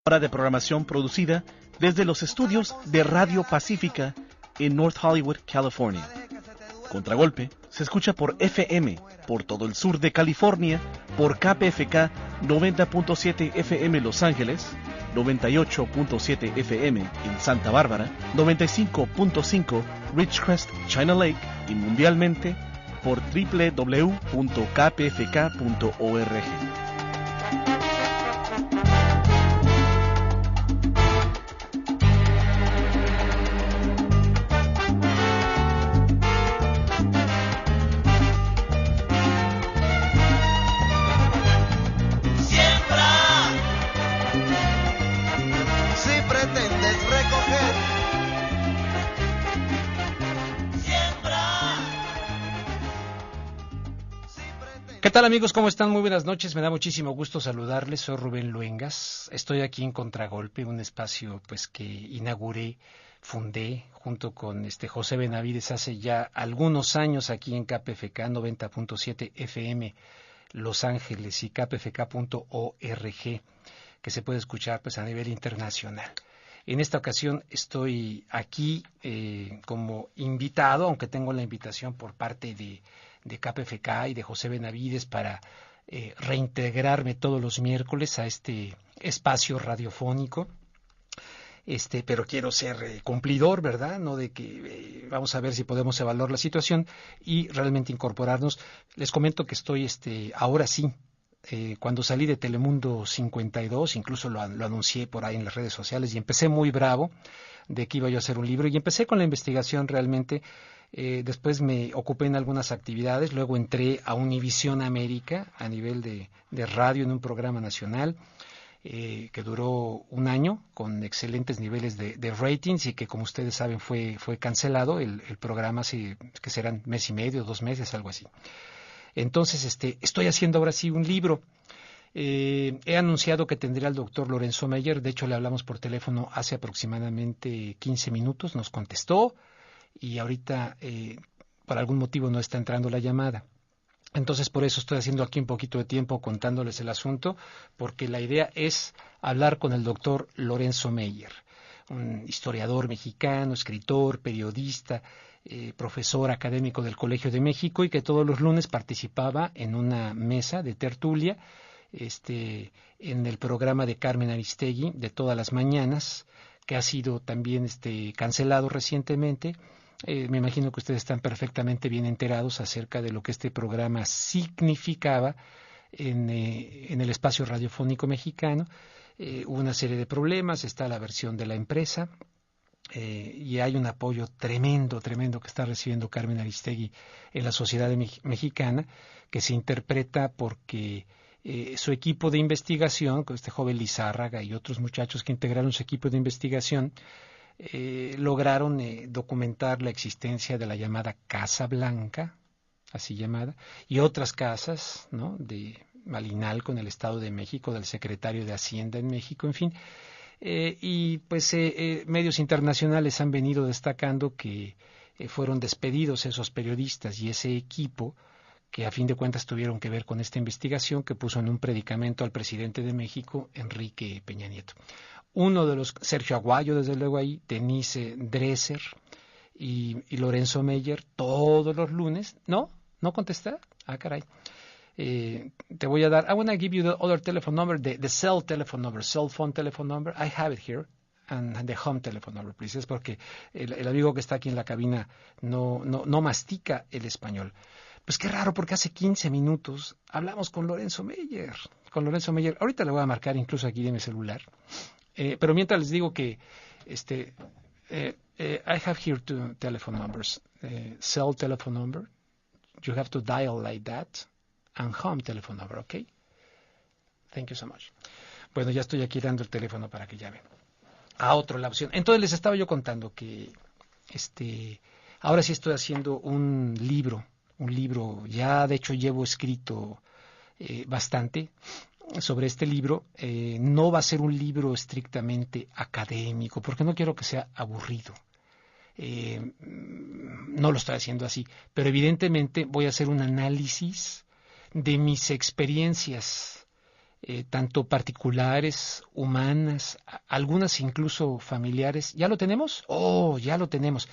Hora de programación producida desde los estudios de Radio Pacífica en North Hollywood, California. Contragolpe se escucha por FM por todo el sur de California, por KPFK 90.7 FM Los Ángeles, 98.7 FM en Santa Bárbara, 95.5 Ridgecrest, China Lake y mundialmente por www.kpfk.org. ¿Qué tal, amigos? ¿Cómo están? Muy buenas noches. Me da muchísimo gusto saludarles. Soy Rubén Luengas. Estoy aquí en Contragolpe, un espacio que inauguré, fundé junto con José Benavides hace ya algunos años aquí en KPFK 90.7 FM Los Ángeles y kpfk.org, que se puede escuchar a nivel internacional. En esta ocasión estoy aquí como invitado, aunque tengo la invitación por parte de KPFK y de José Benavides para reintegrarme todos los miércoles a este espacio radiofónico. Pero quiero ser cumplidor, ¿verdad? No de que vamos a ver si podemos evaluar la situación y realmente incorporarnos. Les comento que estoy ahora sí. Cuando salí de Telemundo 52, incluso lo anuncié por ahí en las redes sociales y empecé muy bravo de que iba yo a hacer un libro y empecé con la investigación realmente. Después me ocupé en algunas actividades, luego entré a Univisión América a nivel de radio en un programa nacional que duró un año con excelentes niveles de ratings y que, como ustedes saben, fue cancelado el programa hace que serán mes y medio, 2 meses, algo así. Entonces, estoy haciendo ahora sí un libro. He anunciado que tendré al doctor Lorenzo Meyer. De hecho, le hablamos por teléfono hace aproximadamente 15 minutos. Nos contestó y ahorita, por algún motivo, no está entrando la llamada. Entonces, por eso estoy haciendo aquí un poquito de tiempo contándoles el asunto, porque la idea es hablar con el doctor Lorenzo Meyer, un historiador mexicano, escritor, periodista, profesor académico del Colegio de México y que todos los lunes participaba en una mesa de tertulia en el programa de Carmen Aristegui de todas las mañanas, que ha sido también cancelado recientemente. Me imagino que ustedes están perfectamente bien enterados acerca de lo que este programa significaba en el espacio radiofónico mexicano. Hubo una serie de problemas, está la versión de la empresa y hay un apoyo tremendo que está recibiendo Carmen Aristegui en la sociedad mexicana, que se interpreta porque su equipo de investigación, con este joven Lizárraga y otros muchachos que integraron su equipo de investigación, lograron documentar la existencia de la llamada Casa Blanca, así llamada, y otras casas, ¿no?, de Malinalco en el Estado de México, del secretario de Hacienda en México, en fin. Y medios internacionales han venido destacando que fueron despedidos esos periodistas y ese equipo que a fin de cuentas tuvieron que ver con esta investigación que puso en un predicamento al presidente de México, Enrique Peña Nieto. Uno de los, Sergio Aguayo, desde luego ahí, Denise Dresser y Lorenzo Meyer, todos los lunes. ¿No contesta? Ah, caray. Te voy a dar, I want to give you the other telephone number, the cell phone telephone number. I have it here. And the home telephone number, please. Es porque el amigo que está aquí en la cabina no mastica el español. Pues qué raro, porque hace 15 minutos hablamos con Lorenzo Meyer. Ahorita le voy a marcar incluso aquí de mi celular. Pero mientras les digo que I have here 2 telephone numbers. Cell telephone number, you have to dial like that, and home telephone number, okay? Thank you so much. Bueno, ya estoy aquí dando el teléfono para que llamen. A otro, la opción. Entonces les estaba yo contando que ahora sí estoy haciendo un libro, ya de hecho llevo escrito bastante sobre este libro. No va a ser un libro estrictamente académico, porque no quiero que sea aburrido. No lo estoy haciendo así, pero evidentemente voy a hacer un análisis de mis experiencias tanto particulares, humanas, algunas incluso familiares. ¿Ya lo tenemos? Oh, ya lo tenemos.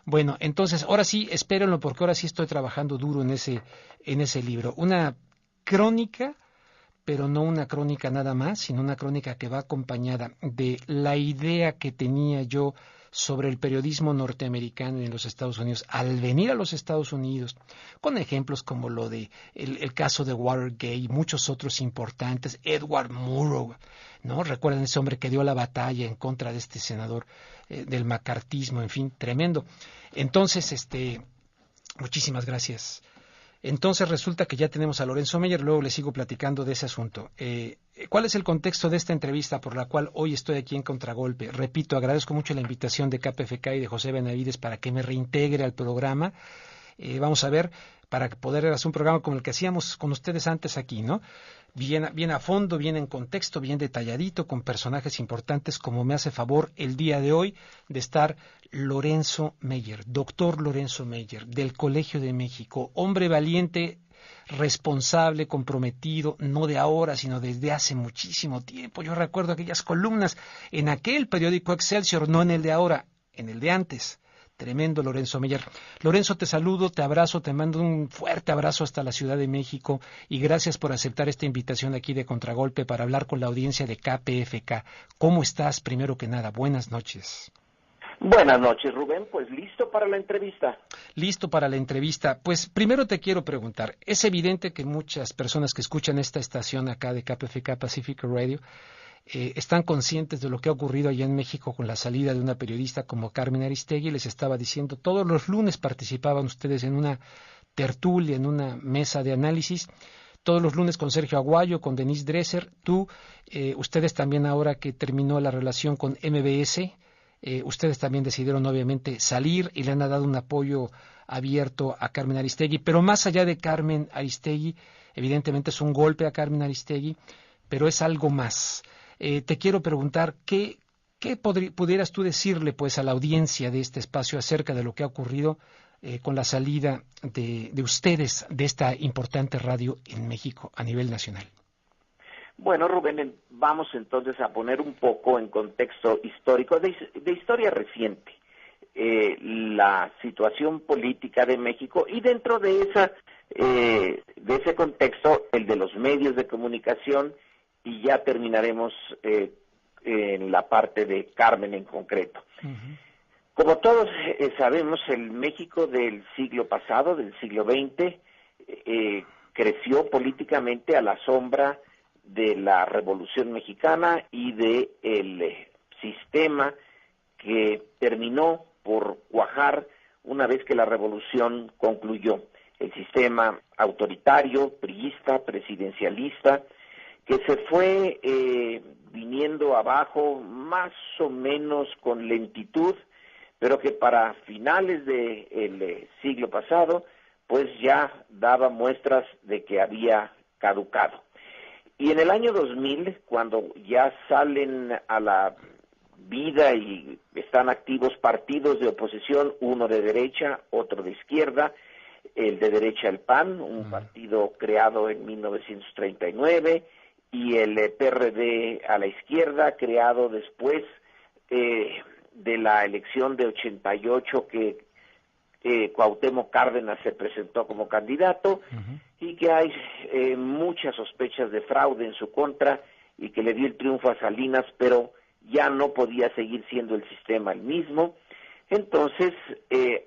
Bueno, entonces, ahora sí, espérenlo porque ahora sí estoy trabajando duro en ese libro. Una crónica, pero no una crónica nada más, sino una crónica que va acompañada de la idea que tenía yo sobre el periodismo norteamericano en los Estados Unidos al venir a los Estados Unidos, con ejemplos como lo de el caso de Watergate y muchos otros importantes, Edward Murrow, ¿no? Recuerdan ese hombre que dio la batalla en contra de este senador del macartismo, en fin, tremendo. Entonces, muchísimas gracias. Entonces resulta que ya tenemos a Lorenzo Meyer, luego le sigo platicando de ese asunto. ¿Cuál es el contexto de esta entrevista por la cual hoy estoy aquí en Contragolpe? Repito, agradezco mucho la invitación de KPFK y de José Benavides para que me reintegre al programa. Vamos a ver, para poder hacer un programa como el que hacíamos con ustedes antes aquí, ¿no? Bien a fondo, bien en contexto, bien detalladito, con personajes importantes, como me hace favor el día de hoy de estar Lorenzo Meyer, doctor Lorenzo Meyer, del Colegio de México, hombre valiente, responsable, comprometido, no de ahora, sino desde hace muchísimo tiempo. Yo recuerdo aquellas columnas en aquel periódico Excelsior, no en el de ahora, en el de antes. Tremendo Lorenzo Meyer. Lorenzo, te saludo, te abrazo, te mando un fuerte abrazo hasta la Ciudad de México y gracias por aceptar esta invitación aquí de Contragolpe para hablar con la audiencia de KPFK. ¿Cómo estás, primero que nada? Buenas noches. Buenas noches, Rubén. Pues listo para la entrevista. Listo para la entrevista. Pues primero te quiero preguntar, es evidente que muchas personas que escuchan esta estación acá de KPFK Pacific Radio están conscientes de lo que ha ocurrido allá en México con la salida de una periodista como Carmen Aristegui. Les estaba diciendo, todos los lunes participaban ustedes en una tertulia, en una mesa de análisis, todos los lunes con Sergio Aguayo, con Denise Dresser, ustedes también ahora que terminó la relación con MBS, ustedes también decidieron obviamente salir y le han dado un apoyo abierto a Carmen Aristegui, pero más allá de Carmen Aristegui, evidentemente es un golpe a Carmen Aristegui, pero es algo más. Te quiero preguntar, ¿qué pudieras tú decirle pues a la audiencia de este espacio acerca de lo que ha ocurrido con la salida de ustedes de esta importante radio en México a nivel nacional? Bueno, Rubén, vamos entonces a poner un poco en contexto histórico, de historia reciente, la situación política de México y dentro de ese contexto, el de los medios de comunicación, y ya terminaremos en la parte de Carmen en concreto. Uh-huh. Como todos sabemos, el México del siglo pasado, del siglo XX, creció políticamente a la sombra de la Revolución Mexicana y del sistema que terminó por cuajar una vez que la Revolución concluyó. El sistema autoritario, priista, presidencialista, que se fue viniendo abajo más o menos con lentitud, pero que para finales del siglo pasado, pues ya daba muestras de que había caducado. Y en el año 2000, cuando ya salen a la vida y están activos partidos de oposición, uno de derecha, otro de izquierda, el de derecha el PAN, un partido creado en 1939, y el PRD a la izquierda, creado después de la elección de 88 que Cuauhtémoc Cárdenas se presentó como candidato, y que hay muchas sospechas de fraude en su contra y que le dio el triunfo a Salinas, pero ya no podía seguir siendo el sistema el mismo. Entonces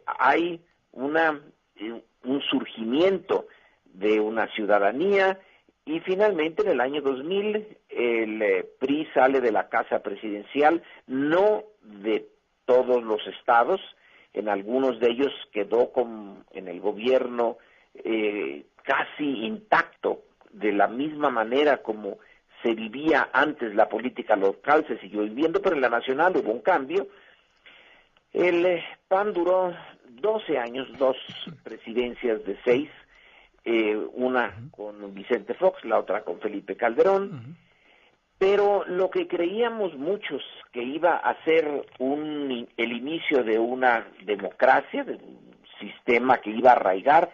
hay un surgimiento de una ciudadanía. Y finalmente, en el año 2000, el PRI sale de la casa presidencial, no de todos los estados, en algunos de ellos quedó en el gobierno casi intacto, de la misma manera como se vivía antes la política local, se siguió viviendo, pero en la nacional hubo un cambio. El PAN duró 12 años, 2 presidencias de 6, una con Vicente Fox, la otra con Felipe Calderón, pero lo que creíamos muchos que iba a ser el inicio de una democracia, de un sistema que iba a arraigar,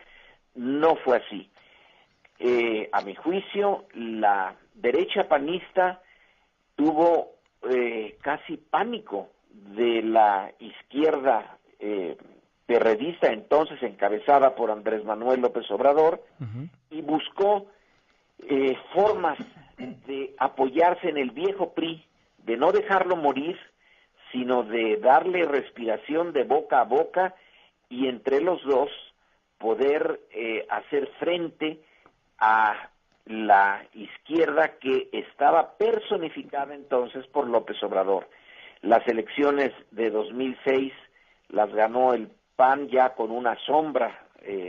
no fue así. a mi juicio, la derecha panista tuvo casi pánico de la izquierda perredista, entonces encabezada por Andrés Manuel López Obrador, y buscó formas de apoyarse en el viejo PRI, de no dejarlo morir, sino de darle respiración de boca a boca y entre los dos poder hacer frente a la izquierda que estaba personificada entonces por López Obrador. Las elecciones de 2006 las ganó el PAN ya con una sombra,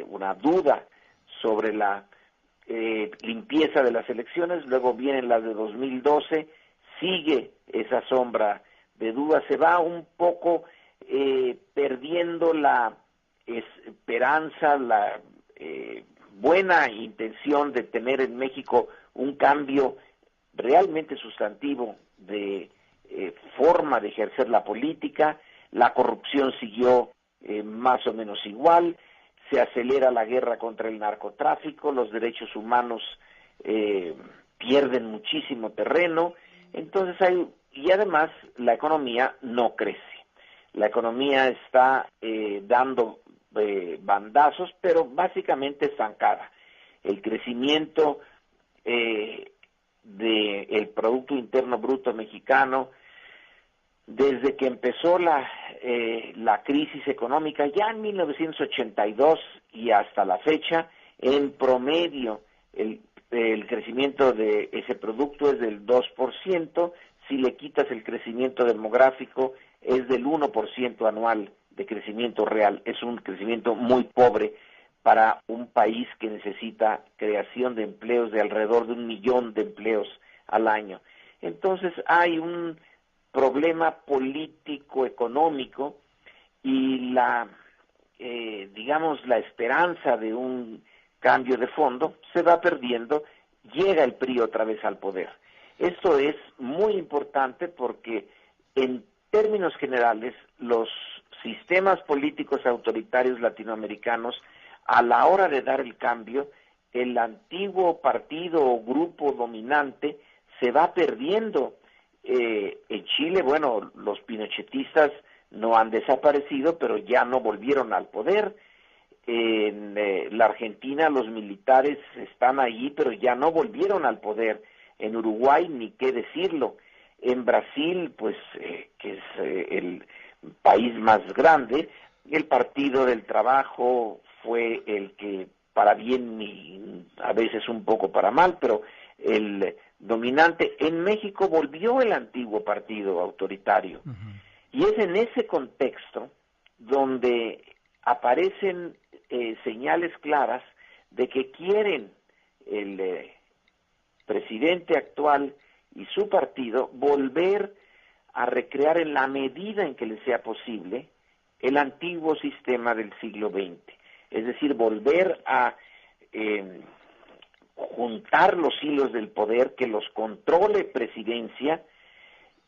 una duda sobre la limpieza de las elecciones. Luego vienen las de 2012, sigue esa sombra de duda, se va un poco perdiendo la esperanza, la buena intención de tener en México un cambio realmente sustantivo de forma de ejercer la política. La corrupción siguió más o menos igual, se acelera la guerra contra el narcotráfico, los derechos humanos pierden muchísimo terreno, entonces y además la economía no crece. La economía está dando bandazos, pero básicamente estancada. El crecimiento del Producto Interno Bruto mexicano, desde que empezó la crisis económica, ya en 1982 y hasta la fecha, en promedio el crecimiento de ese producto es del 2%, si le quitas el crecimiento demográfico es del 1% anual de crecimiento real. Es un crecimiento muy pobre para un país que necesita creación de empleos de alrededor de 1 millón de empleos al año. Entonces hay un problema político, económico, y la esperanza de un cambio de fondo se va perdiendo. Llega el PRI otra vez al poder. Esto es muy importante porque en términos generales los sistemas políticos autoritarios latinoamericanos, a la hora de dar el cambio, el antiguo partido o grupo dominante se va perdiendo. En Chile, bueno, los pinochetistas no han desaparecido, pero ya no volvieron al poder. En la Argentina los militares están ahí, pero ya no volvieron al poder. En Uruguay, ni qué decirlo. En Brasil, pues, que es el país más grande, el Partido del Trabajo fue el que, para bien y a veces un poco para mal, pero el dominante. En México volvió el antiguo partido autoritario. Y es en ese contexto donde aparecen señales claras de que quieren el presidente actual y su partido volver a recrear en la medida en que les sea posible el antiguo sistema del siglo XX. Es decir, volver a juntar los hilos del poder, que los controle Presidencia,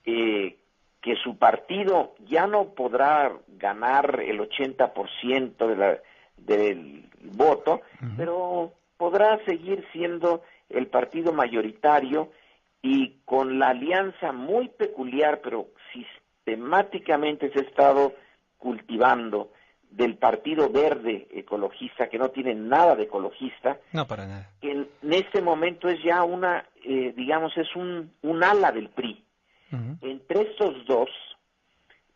que su partido ya no podrá ganar el 80% del voto, pero podrá seguir siendo el partido mayoritario y con la alianza muy peculiar, pero sistemáticamente se ha estado cultivando, del Partido Verde Ecologista, que no tiene nada de ecologista. No, para nada. Que en este momento es ya una, es un ala del PRI. Entre estos dos,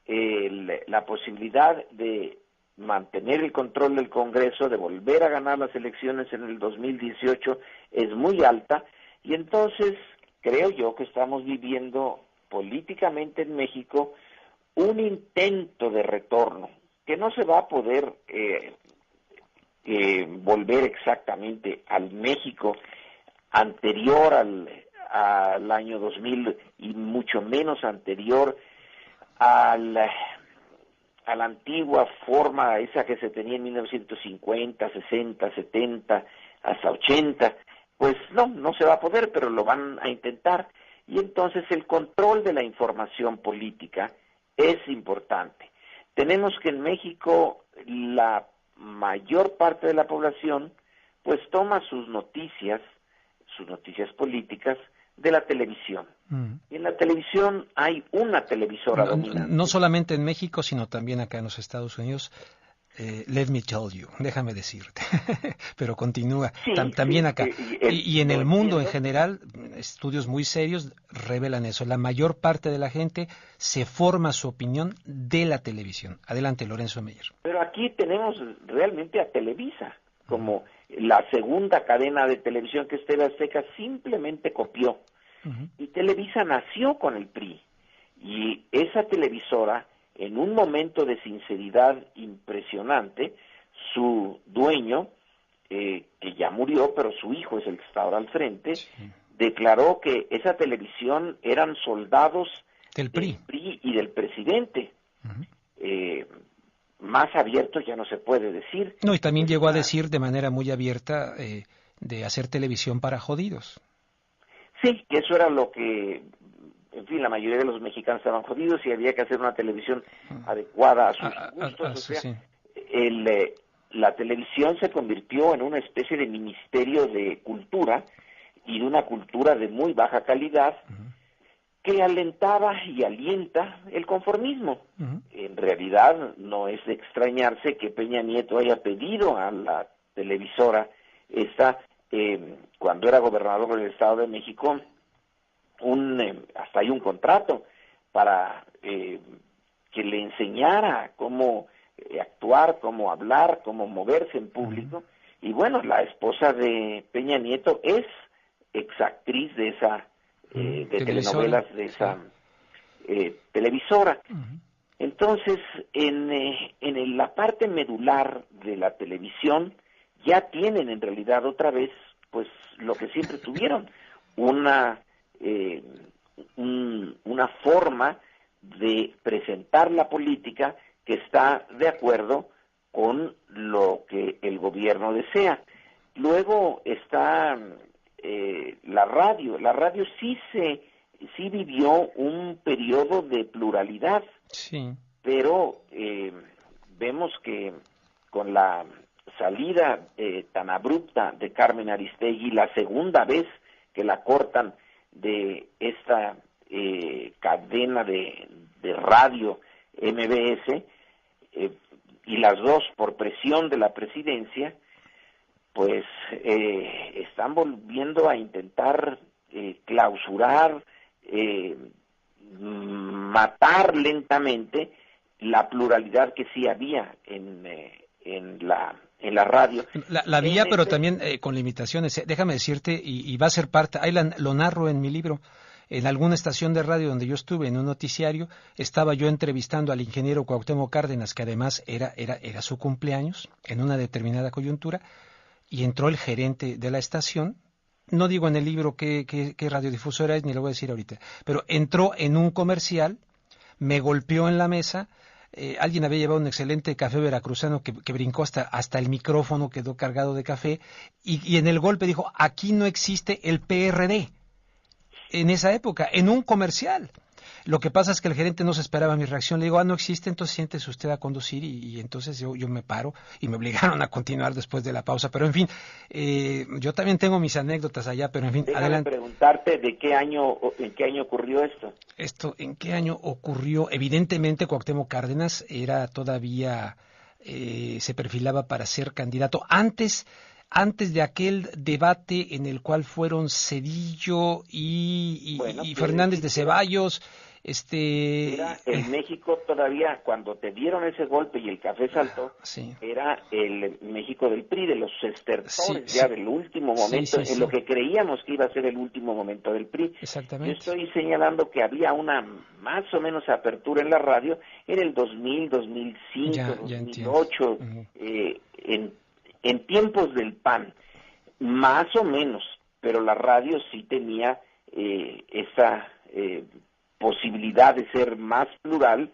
la posibilidad de mantener el control del Congreso, de volver a ganar las elecciones en el 2018, es muy alta, y entonces creo yo que estamos viviendo políticamente en México un intento de retorno, que no se va a poder volver exactamente al México anterior al año 2000 y mucho menos anterior a la antigua forma esa que se tenía en 1950, 60, 70, hasta 80, pues no se va a poder, pero lo van a intentar. Y entonces el control de la información política es importante. Tenemos que en México la mayor parte de la población pues toma sus noticias políticas de la televisión. Y en la televisión hay una televisora dominante. No solamente en México, sino también acá en los Estados Unidos. Let me tell you, déjame decirte, pero continúa, Sí, también sí, acá. Y en el mundo en entiendo. general, estudios muy serios revelan eso. La mayor parte de la gente se forma su opinión de la televisión. Adelante, Lorenzo Meyer. Pero aquí tenemos realmente a Televisa, como la segunda cadena de televisión que TV Azteca simplemente copió. Y Televisa nació con el PRI. Y esa televisora, en un momento de sinceridad impresionante, su dueño, que ya murió, pero su hijo es el que está ahora al frente, declaró que esa televisión eran soldados del PRI y del presidente. Más abierto ya no se puede decir. No, y también llegó a decir de manera muy abierta de hacer televisión para jodidos. Sí, que eso era lo que, en fin, la mayoría de los mexicanos estaban jodidos y había que hacer una televisión adecuada a sus gustos. O sea, la televisión se convirtió en una especie de ministerio de cultura y de una cultura de muy baja calidad que alentaba y alienta el conformismo. En realidad no es de extrañarse que Peña Nieto haya pedido a la televisora esta, cuando era gobernador del Estado de México, hasta hay un contrato para que le enseñara cómo actuar, cómo hablar, cómo moverse en público. Y bueno, la esposa de Peña Nieto es exactriz de esa de telenovelas de esa televisora. Entonces, en la parte medular de la televisión ya tienen en realidad otra vez pues lo que siempre tuvieron, una forma de presentar la política que está de acuerdo con lo que el gobierno desea. Luego está la radio. La radio sí vivió un periodo de pluralidad, pero vemos que con la salida tan abrupta de Carmen Aristegui, la segunda vez que la cortan de esta cadena de radio MBS, y las dos por presión de la presidencia, pues están volviendo a intentar clausurar, matar lentamente la pluralidad que sí había en la radio. La había, pero también con limitaciones. Déjame decirte, y va a ser parte, ahí lo narro en mi libro, en alguna estación de radio donde yo estuve, en un noticiario, estaba yo entrevistando al ingeniero Cuauhtémoc Cárdenas, que además era su cumpleaños, en una determinada coyuntura, y entró el gerente de la estación. No digo en el libro qué radiodifusora es, ni lo voy a decir ahorita, pero entró en un comercial, me golpeó en la mesa. Alguien había llevado un excelente café veracruzano que brincó hasta el micrófono, quedó cargado de café, y en el golpe dijo: aquí no existe el PRD. En esa época, en un comercial. Lo que pasa es que el gerente no se esperaba mi reacción. Le digo: no existe, entonces siéntese usted a conducir, y entonces yo me paro, y me obligaron a continuar después de la pausa. Pero en fin, yo también tengo mis anécdotas allá, pero en fin, déjame adelante. Preguntarte en qué año ocurrió esto. ¿En qué año ocurrió? Evidentemente Cuauhtémoc Cárdenas era todavía, se perfilaba para ser candidato antes de aquel debate en el cual fueron Zedillo y Fernández de Ceballos. Era en México todavía, cuando te dieron ese golpe y el café saltó, era el México del PRI, de los estertores, del último momento, en lo que creíamos que iba a ser el último momento del PRI. Exactamente. Yo estoy señalando que había una más o menos apertura en la radio en el 2000, 2005, 2008, en tiempos del PAN, más o menos, pero la radio sí tenía esa posibilidad de ser más plural,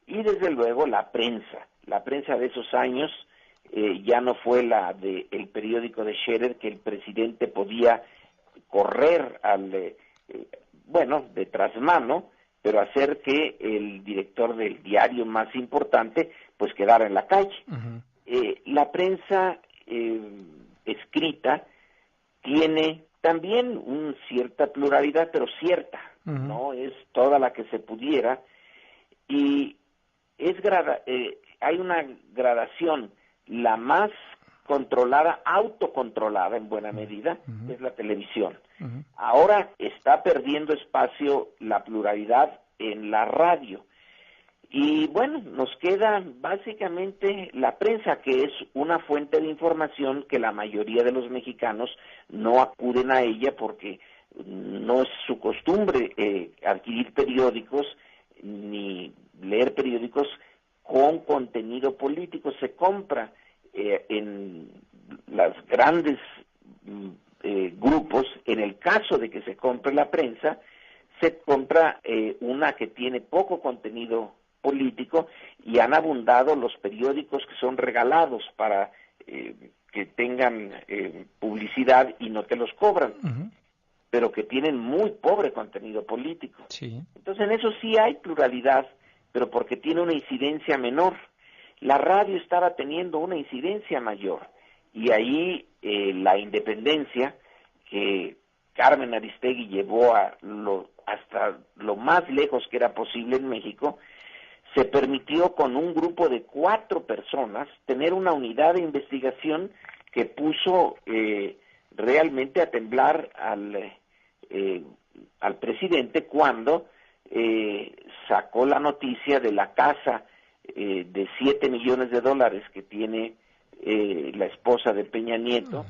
y desde luego la prensa de esos años ya no fue la de el periódico de Scherer, que el presidente podía correr de trasmano, pero hacer que el director del diario más importante pues quedara en la calle. La prensa escrita tiene también una cierta pluralidad, pero cierta, no es toda la que se pudiera, y hay una gradación, la más controlada, autocontrolada en buena medida, es la televisión. Ahora está perdiendo espacio la pluralidad en la radio. Y bueno, nos queda básicamente la prensa, que es una fuente de información que la mayoría de los mexicanos no acuden a ella porque no es su costumbre adquirir periódicos ni leer periódicos con contenido político. Se compra en las grandes grupos, en el caso de que se compre la prensa, se compra una que tiene poco contenido político, y han abundado los periódicos que son regalados para que tengan publicidad y no te los cobran, pero que tienen muy pobre contenido político. Sí. Entonces en eso sí hay pluralidad, pero porque tiene una incidencia menor. La radio estaba teniendo una incidencia mayor, y ahí la independencia que Carmen Aristegui llevó hasta lo más lejos que era posible en México, se permitió con un grupo de 4 personas tener una unidad de investigación que puso realmente a temblar al presidente cuando sacó la noticia de la casa de $7 millones que tiene la esposa de Peña Nieto,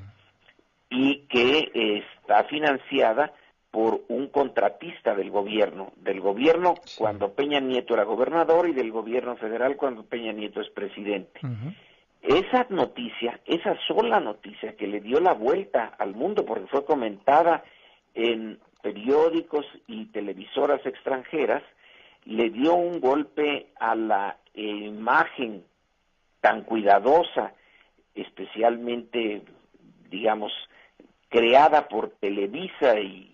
y que está financiada por un contratista del gobierno sí, cuando Peña Nieto era gobernador, y del gobierno federal cuando Peña Nieto es presidente. Esa noticia, esa sola noticia que le dio la vuelta al mundo, porque fue comentada en periódicos y televisoras extranjeras, le dio un golpe a la imagen tan cuidadosa, especialmente, digamos, creada por Televisa y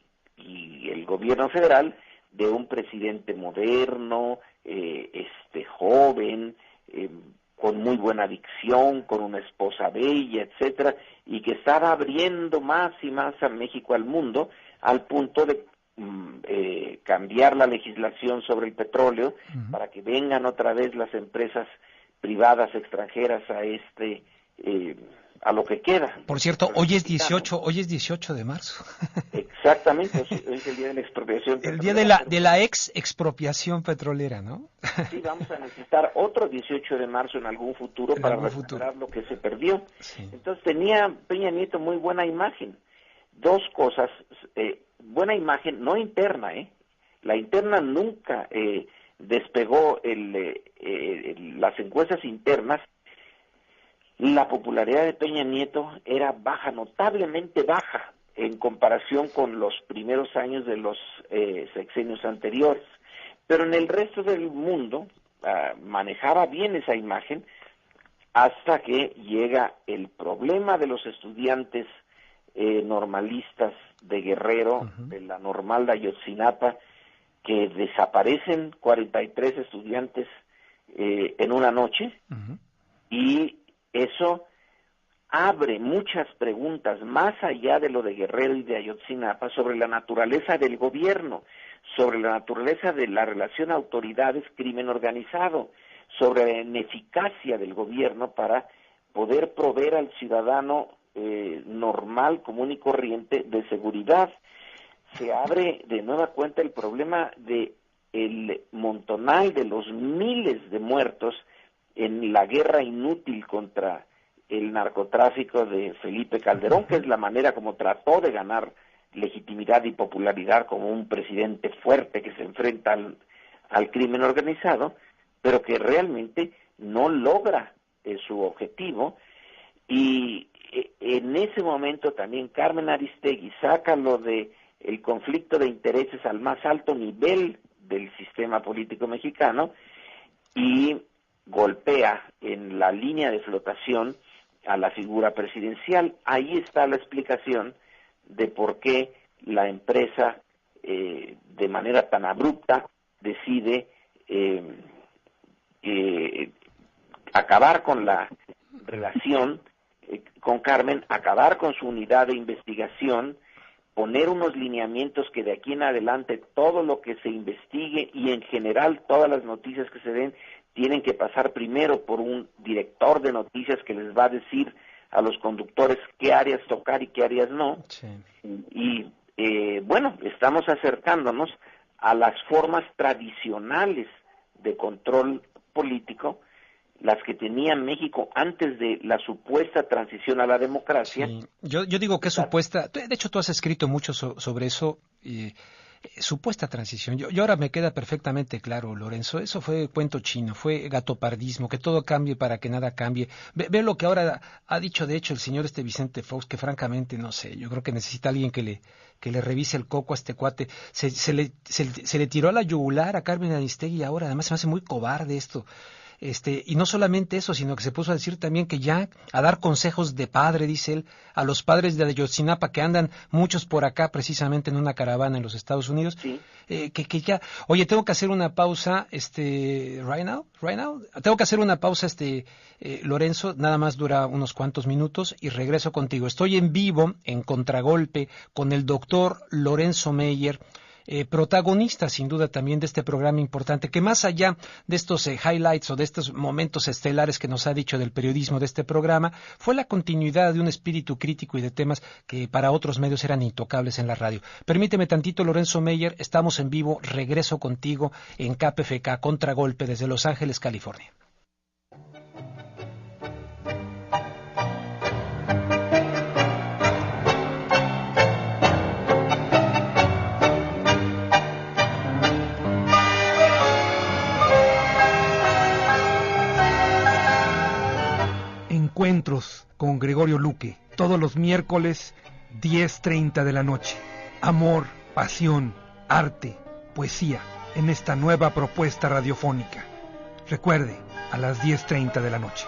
el gobierno federal, de un presidente moderno, joven, con muy buena dicción, con una esposa bella, etcétera, y que estaba abriendo más y más a México al mundo, al punto de cambiar la legislación sobre el petróleo para que vengan otra vez las empresas privadas extranjeras a lo que queda. Por cierto, hoy es 18 de marzo. Exactamente, hoy es el día de la expropiación petrolera. El día de la expropiación petrolera, ¿no? Sí, vamos a necesitar otro 18 de marzo en algún futuro para recuperar lo que se perdió. Sí. Entonces tenía Peña Nieto muy buena imagen. 2 cosas, buena imagen, no interna, la interna nunca despegó las encuestas internas. La popularidad de Peña Nieto era baja, notablemente baja, en comparación con los primeros años de los sexenios anteriores. Pero en el resto del mundo manejaba bien esa imagen, hasta que llega el problema de los estudiantes normalistas de Guerrero, de la normal de Ayotzinapa, que desaparecen 43 estudiantes en una noche, y eso abre muchas preguntas más allá de lo de Guerrero y de Ayotzinapa sobre la naturaleza del gobierno, sobre la naturaleza de la relación autoridades-crimen organizado, sobre la ineficacia del gobierno para poder proveer al ciudadano normal, común y corriente de seguridad. Se abre de nueva cuenta el problema de el montonal de los miles de muertos en la guerra inútil contra el narcotráfico de Felipe Calderón, que es la manera como trató de ganar legitimidad y popularidad como un presidente fuerte que se enfrenta al crimen organizado, pero que realmente no logra su objetivo. Y en ese momento también Carmen Aristegui saca lo de el conflicto de intereses al más alto nivel del sistema político mexicano y golpea en la línea de flotación a la figura presidencial. Ahí está la explicación de por qué la empresa de manera tan abrupta decide acabar con la relación con Carmen, acabar con su unidad de investigación, poner unos lineamientos que de aquí en adelante todo lo que se investigue y en general todas las noticias que se den tienen que pasar primero por un director de noticias que les va a decir a los conductores qué áreas tocar y qué áreas no. Sí. Y bueno, estamos acercándonos a las formas tradicionales de control político, las que tenía México antes de la supuesta transición a la democracia. Sí. Yo digo que es supuesta, de hecho tú has escrito mucho sobre eso, supuesta transición. Yo ahora me queda perfectamente claro, Lorenzo, eso fue cuento chino, fue gatopardismo, que todo cambie para que nada cambie. Ve lo que ahora ha dicho, de hecho, el señor Vicente Fox, que francamente, no sé, yo creo que necesita alguien que le revise el coco a este cuate. Se le tiró a la yugular a Carmen Aristegui ahora, además se me hace muy cobarde esto. Y no solamente eso, sino que se puso a decir también que ya a dar consejos de padre, dice él, a los padres de Ayotzinapa, que andan muchos por acá precisamente en una caravana en los Estados Unidos, Sí. que ya, oye, tengo que hacer una pausa, right now, tengo que hacer una pausa, Lorenzo, nada más dura unos cuantos minutos y regreso contigo. Estoy en vivo, en Contragolpe, con el doctor Lorenzo Meyer, protagonista sin duda también de este programa importante, que más allá de estos highlights o de estos momentos estelares que nos ha dicho del periodismo de este programa, fue la continuidad de un espíritu crítico y de temas que para otros medios eran intocables en la radio. Permíteme tantito, Lorenzo Meyer, estamos en vivo, regreso contigo en KPFK Contragolpe desde Los Ángeles, California. Encuentros con Gregorio Luque, todos los miércoles, 10:30 de la noche. Amor, pasión, arte, poesía, en esta nueva propuesta radiofónica. Recuerde, a las 10:30 de la noche.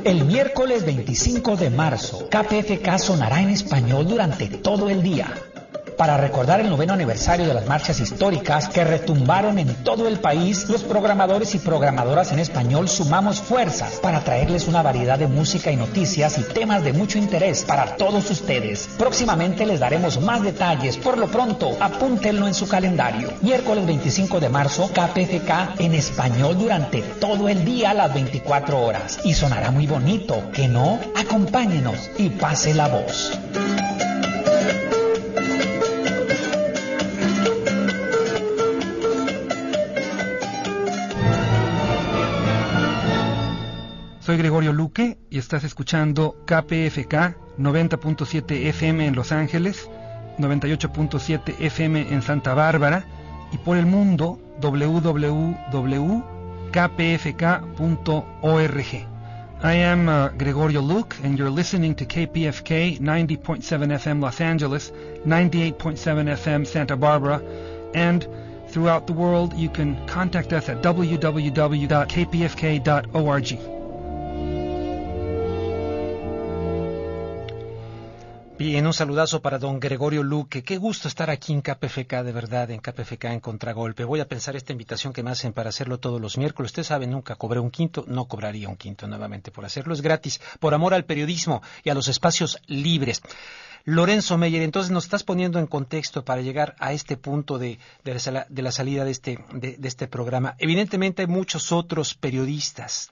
El miércoles 25 de marzo, KPFK sonará en español durante todo el día, para recordar el 9º aniversario de las marchas históricas que retumbaron en todo el país. Los programadores y programadoras en español sumamos fuerzas para traerles una variedad de música y noticias y temas de mucho interés para todos ustedes. Próximamente les daremos más detalles. Por lo pronto, apúntenlo en su calendario. Miércoles 25 de marzo, KPFK en español durante todo el día a las 24 horas. Y sonará muy bonito, ¿que no? Acompáñenos y pase la voz. Soy Gregorio Luque y estás escuchando KPFK 90.7 FM en Los Ángeles, 98.7 FM en Santa Bárbara y por el mundo www.kpfk.org. I am Gregorio Luque and you're listening to KPFK 90.7 FM Los Angeles, 98.7 FM Santa Barbara, and throughout the world you can contact us at www.kpfk.org. Bien, un saludazo para don Gregorio Luque. Qué gusto estar aquí en KPFK, de verdad, en KPFK en Contragolpe. Voy a pensar esta invitación que me hacen para hacerlo todos los miércoles. Usted sabe, nunca cobré un quinto, no cobraría un quinto nuevamente por hacerlo. Es gratis, por amor al periodismo y a los espacios libres. Lorenzo Meyer, entonces nos estás poniendo en contexto para llegar a este punto de la salida de este programa. Evidentemente hay muchos otros periodistas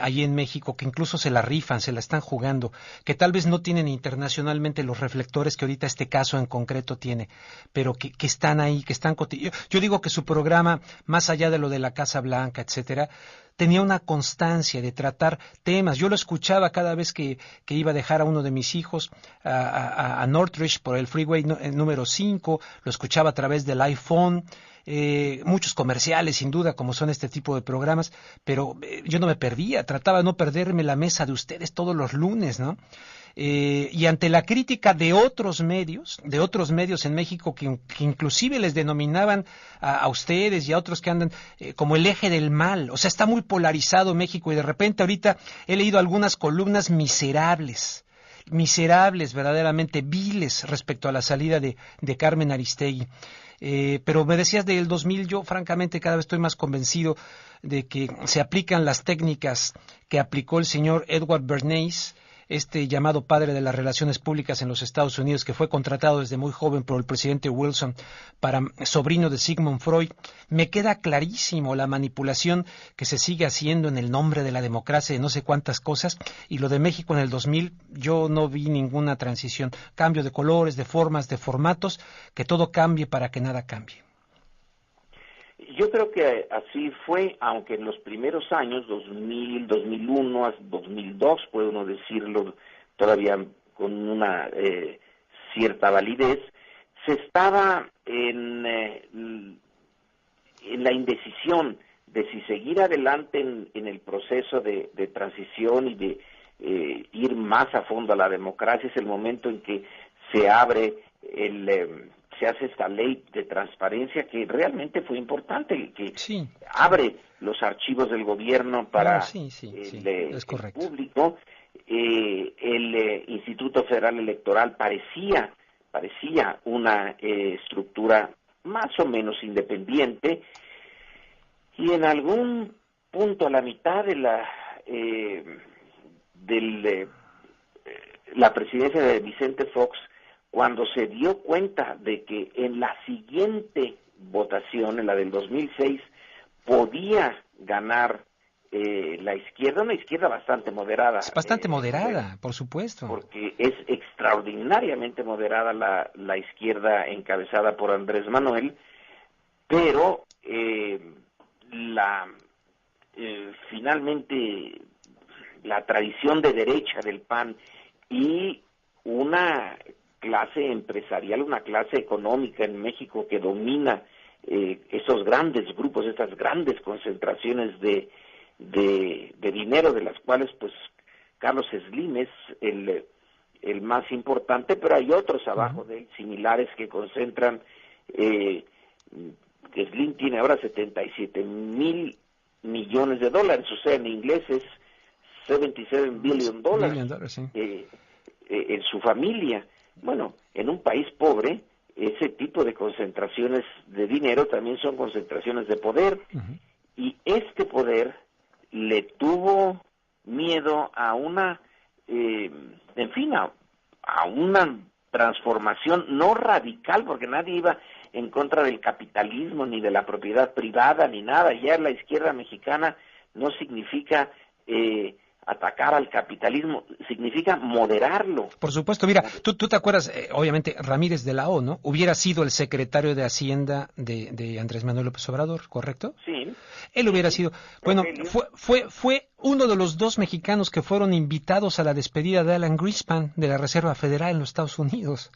allí en México que incluso se la rifan, se la están jugando, que tal vez no tienen internacionalmente los reflectores que ahorita este caso en concreto tiene, pero que están ahí, que están yo digo que su programa, más allá de lo de la Casa Blanca, etcétera, tenía una constancia de tratar temas. Yo lo escuchaba cada vez que iba a dejar a uno de mis hijos a Northridge por el freeway número 5, lo escuchaba a través del iPhone. Muchos comerciales sin duda como son este tipo de programas, pero yo no me perdía, trataba de no perderme la mesa de ustedes todos los lunes, ¿no? Y ante la crítica de otros medios en México que inclusive les denominaban a ustedes y a otros que andan como el eje del mal, o sea, está muy polarizado México y de repente ahorita he leído algunas columnas miserables miserables, verdaderamente viles respecto a la salida de Carmen Aristegui. Pero me decías del 2000, yo francamente cada vez estoy más convencido de que se aplican las técnicas que aplicó el señor Edward Bernays, este llamado padre de las relaciones públicas en los Estados Unidos, que fue contratado desde muy joven por el presidente Wilson para sobrino de Sigmund Freud. Me queda clarísimo la manipulación que se sigue haciendo en el nombre de la democracia, de no sé cuántas cosas, y lo de México en el 2000, yo no vi ninguna transición, cambio de colores, de formas, de formatos, que todo cambie para que nada cambie. Yo creo que así fue, aunque en los primeros años, 2000, 2001, hasta 2002, puede uno decirlo todavía con una cierta validez, se estaba en la indecisión de si seguir adelante en el proceso de transición y de ir más a fondo a la democracia. Es el momento en que se abre se hace esta ley de transparencia que realmente fue importante, que sí, abre los archivos del gobierno para es correcto. el público. El Instituto Federal Electoral parecía una estructura más o menos independiente, y en algún punto a la mitad de la presidencia de Vicente Fox, cuando se dio cuenta de que en la siguiente votación, en la del 2006, podía ganar la izquierda, una izquierda bastante moderada. Es bastante moderada, por supuesto. Porque es extraordinariamente moderada la izquierda encabezada por Andrés Manuel, pero finalmente la tradición de derecha del PAN y una clase empresarial, una clase económica en México que domina esos grandes grupos, estas grandes concentraciones de dinero, de las cuales pues Carlos Slim es el más importante, pero hay otros abajo de él similares que concentran, Slim tiene ahora 77,000 millones de dólares, o sea, en inglés es $77 billion sí. En su familia. Bueno, en un país pobre, ese tipo de concentraciones de dinero también son concentraciones de poder, y este poder le tuvo miedo a una, a una transformación no radical, porque nadie iba en contra del capitalismo, ni de la propiedad privada, ni nada. Ya la izquierda mexicana no significa atacar al capitalismo, significa moderarlo. Por supuesto, mira, tú te acuerdas, obviamente, Ramírez de la O, ¿no? Hubiera sido el secretario de Hacienda de Andrés Manuel López Obrador, ¿correcto? Sí. Él hubiera sido, bueno, fue uno de los 2 mexicanos que fueron invitados a la despedida de Alan Greenspan de la Reserva Federal en los Estados Unidos.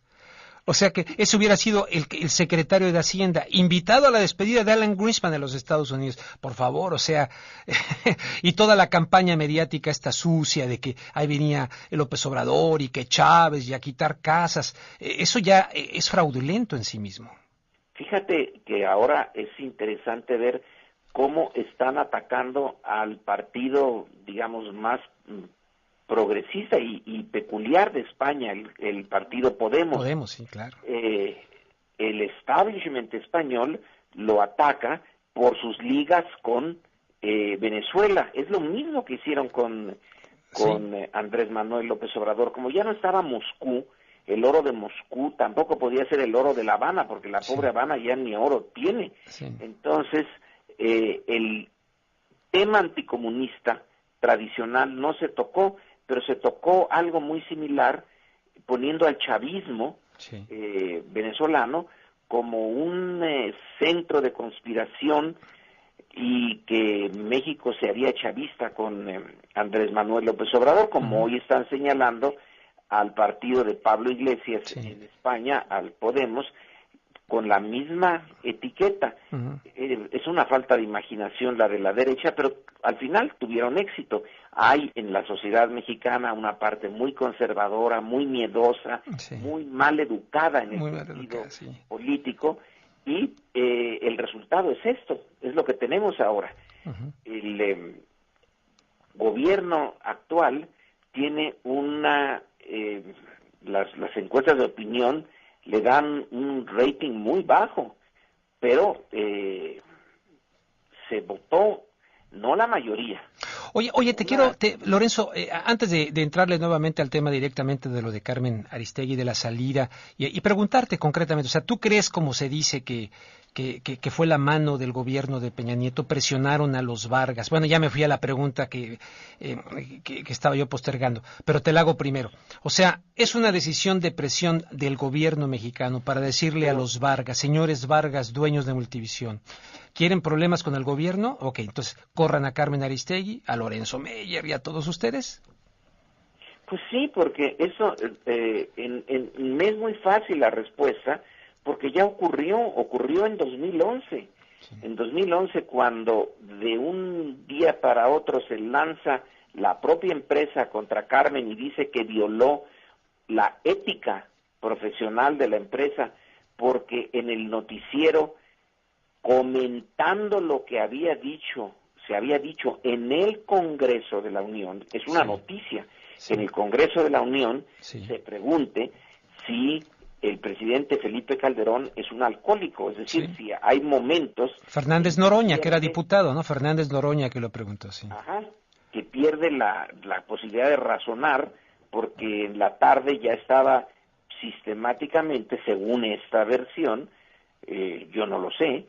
O sea que ese hubiera sido el secretario de Hacienda, invitado a la despedida de Alan Greenspan de los Estados Unidos. Por favor, o sea, y toda la campaña mediática esta sucia de que ahí venía el López Obrador y que Chávez y a quitar casas, eso ya es fraudulento en sí mismo. Fíjate que ahora es interesante ver cómo están atacando al partido, digamos, más progresista y peculiar de España, el partido Podemos. Podemos, sí, claro. El establishment español lo ataca por sus ligas con Venezuela. Es lo mismo que hicieron con Andrés Manuel López Obrador. Como ya no estaba Moscú, el oro de Moscú tampoco podía ser el oro de La Habana, porque la pobre Habana ya ni oro tiene. Sí. Entonces, el tema anticomunista tradicional no se tocó, pero se tocó algo muy similar, poniendo al chavismo venezolano como un centro de conspiración, y que México se haría chavista con Andrés Manuel López Obrador, como hoy están señalando al partido de Pablo Iglesias en España, al Podemos, con la misma etiqueta. Es una falta de imaginación la de la derecha, pero al final tuvieron éxito. Hay en la sociedad mexicana una parte muy conservadora, muy miedosa, muy mal educada en el sentido político, y el resultado es esto, es lo que tenemos ahora. El gobierno actual tiene una las encuestas de opinión le dan un rating muy bajo, pero se votó no la mayoría. Oye, Lorenzo, antes de entrarle nuevamente al tema directamente de lo de Carmen Aristegui, de la salida, y preguntarte concretamente, o sea, ¿tú crees, como se dice, que fue la mano del gobierno de Peña Nieto, presionaron a los Vargas? Bueno, ya me fui a la pregunta que estaba yo postergando, pero te la hago primero. O sea, ¿es una decisión de presión del gobierno mexicano para decirle a los Vargas, señores Vargas, dueños de Multivisión, ¿quieren problemas con el gobierno? Ok, entonces corran a Carmen Aristegui, a Lorenzo Meyer y a todos ustedes. Pues sí, porque eso me es muy fácil la respuesta, porque ya ocurrió en 2011. Sí. En 2011, cuando de un día para otro se lanza la propia empresa contra Carmen y dice que violó la ética profesional de la empresa, porque en el noticiero, comentando lo que se había dicho en el Congreso de la Unión, es una noticia, que en el Congreso de la Unión se pregunte si el presidente Felipe Calderón es un alcohólico, es decir, si hay momentos... Fernández Noroña, que era diputado, ¿no? Fernández Noroña que lo preguntó, sí. Ajá, que pierde la posibilidad de razonar, porque en la tarde ya estaba sistemáticamente, según esta versión, yo no lo sé,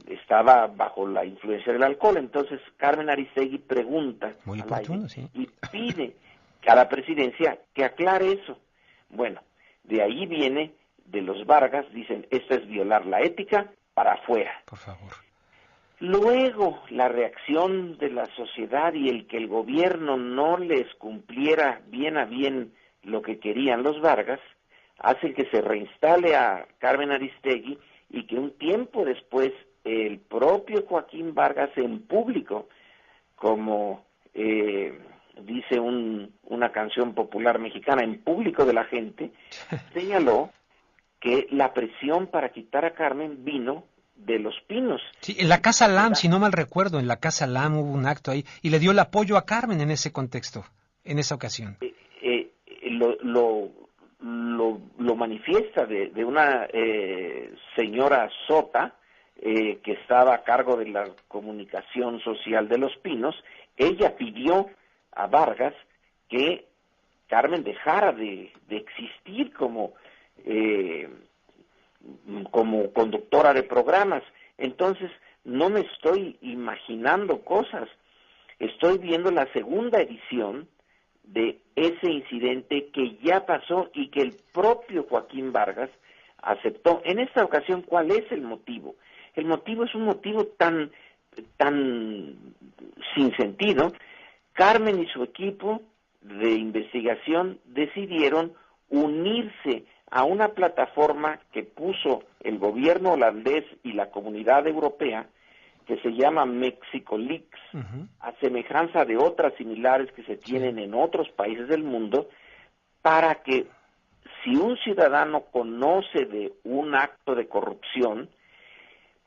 estaba bajo la influencia del alcohol. Entonces Carmen Aristegui pregunta muy oportuno, sí, y pide a la presidencia que aclare eso. Bueno, de ahí viene, de los Vargas, dicen, esto es violar la ética, para afuera. Por favor. Luego, la reacción de la sociedad y el que el gobierno no les cumpliera bien a bien lo que querían los Vargas, hace que se reinstale a Carmen Aristegui y que un tiempo después el propio Joaquín Vargas en público, como dice una canción popular mexicana, en público de la gente, señaló que la presión para quitar a Carmen vino de Los Pinos. Sí, en la Casa Lam, si no mal recuerdo, en la Casa Lam hubo un acto ahí y le dio el apoyo a Carmen en ese contexto, en esa ocasión. Lo manifiesta de una señora Sota, que estaba a cargo de la comunicación social de Los Pinos. Ella pidió a Vargas que Carmen dejara de existir como conductora de programas. Entonces, no me estoy imaginando cosas. Estoy viendo la segunda edición de ese incidente que ya pasó y que el propio Joaquín Vargas aceptó. En esta ocasión, ¿cuál es el motivo? El motivo es un motivo tan sin sentido. Carmen y su equipo de investigación decidieron unirse a una plataforma que puso el gobierno holandés y la comunidad europea, que se llama Mexico Leaks, a semejanza de otras similares que se tienen en otros países del mundo, para que si un ciudadano conoce de un acto de corrupción,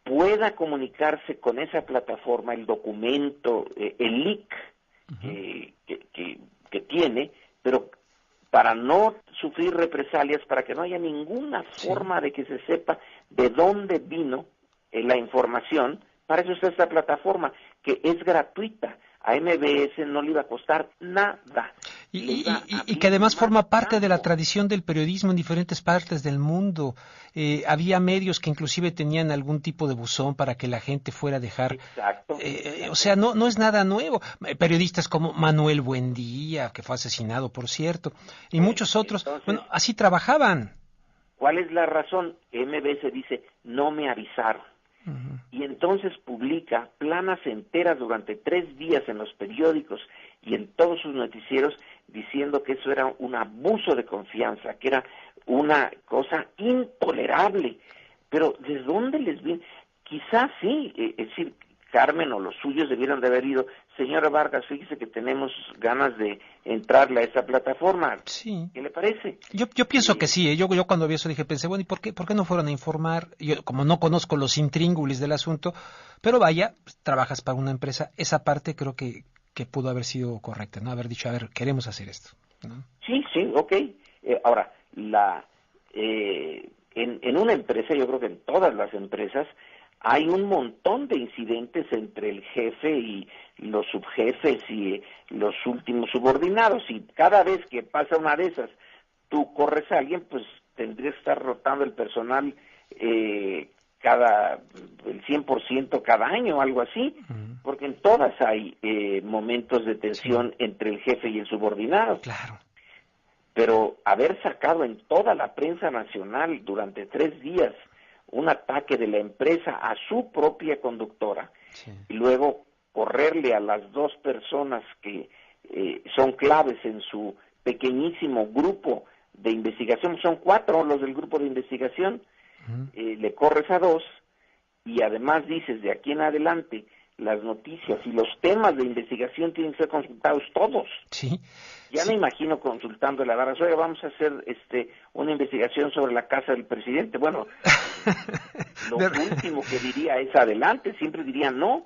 pueda comunicarse con esa plataforma, el documento, el leak que tiene, pero para no sufrir represalias, para que no haya ninguna forma de que se sepa de dónde vino la información. Para eso está esta plataforma, que es gratuita. A MBS no le iba a costar nada. Y que además forma parte de la tradición del periodismo en diferentes partes del mundo. Había medios que inclusive tenían algún tipo de buzón para que la gente fuera a dejar. Exacto. O sea, no es nada nuevo. Periodistas como Manuel Buendía, que fue asesinado, por cierto, y muchos otros, entonces, bueno, así trabajaban. ¿Cuál es la razón? MBS dice, no me avisaron. Y entonces publica planas enteras durante 3 días en los periódicos y en todos sus noticieros diciendo que eso era un abuso de confianza, que era una cosa intolerable. Pero ¿de dónde les viene? Quizás sí, es decir, Carmen o los suyos debieron de haber ido, señora Vargas, fíjese que tenemos ganas de entrarle a esa plataforma. Sí. ¿Qué le parece? Yo pienso que sí. Yo cuando vi eso pensé, bueno, ¿y por qué no fueron a informar? Yo, como no conozco los intríngulis del asunto, pero vaya, trabajas para una empresa, esa parte creo que pudo haber sido correcta, ¿no? Haber dicho, a ver, queremos hacer esto, ¿no? Sí, ok. Ahora, en una empresa, yo creo que en todas las empresas, hay un montón de incidentes entre el jefe y los subjefes y los últimos subordinados, y cada vez que pasa una de esas, tú corres a alguien, pues tendrías que estar rotando el personal el 100% cada año, algo así, porque en todas hay momentos de tensión entre el jefe y el subordinado. Claro. Pero haber sacado en toda la prensa nacional durante 3 días un ataque de la empresa a su propia conductora, y luego correrle a las 2 personas que son claves en su pequeñísimo grupo de investigación, son 4 los del grupo de investigación, le corres a 2 y además dices, de aquí en adelante las noticias y los temas de investigación tienen que ser consultados todos. Sí. Ya me imagino consultando la barra, oiga, vamos a hacer una investigación sobre la casa del presidente. Bueno, lo último que diría es adelante, siempre diría no.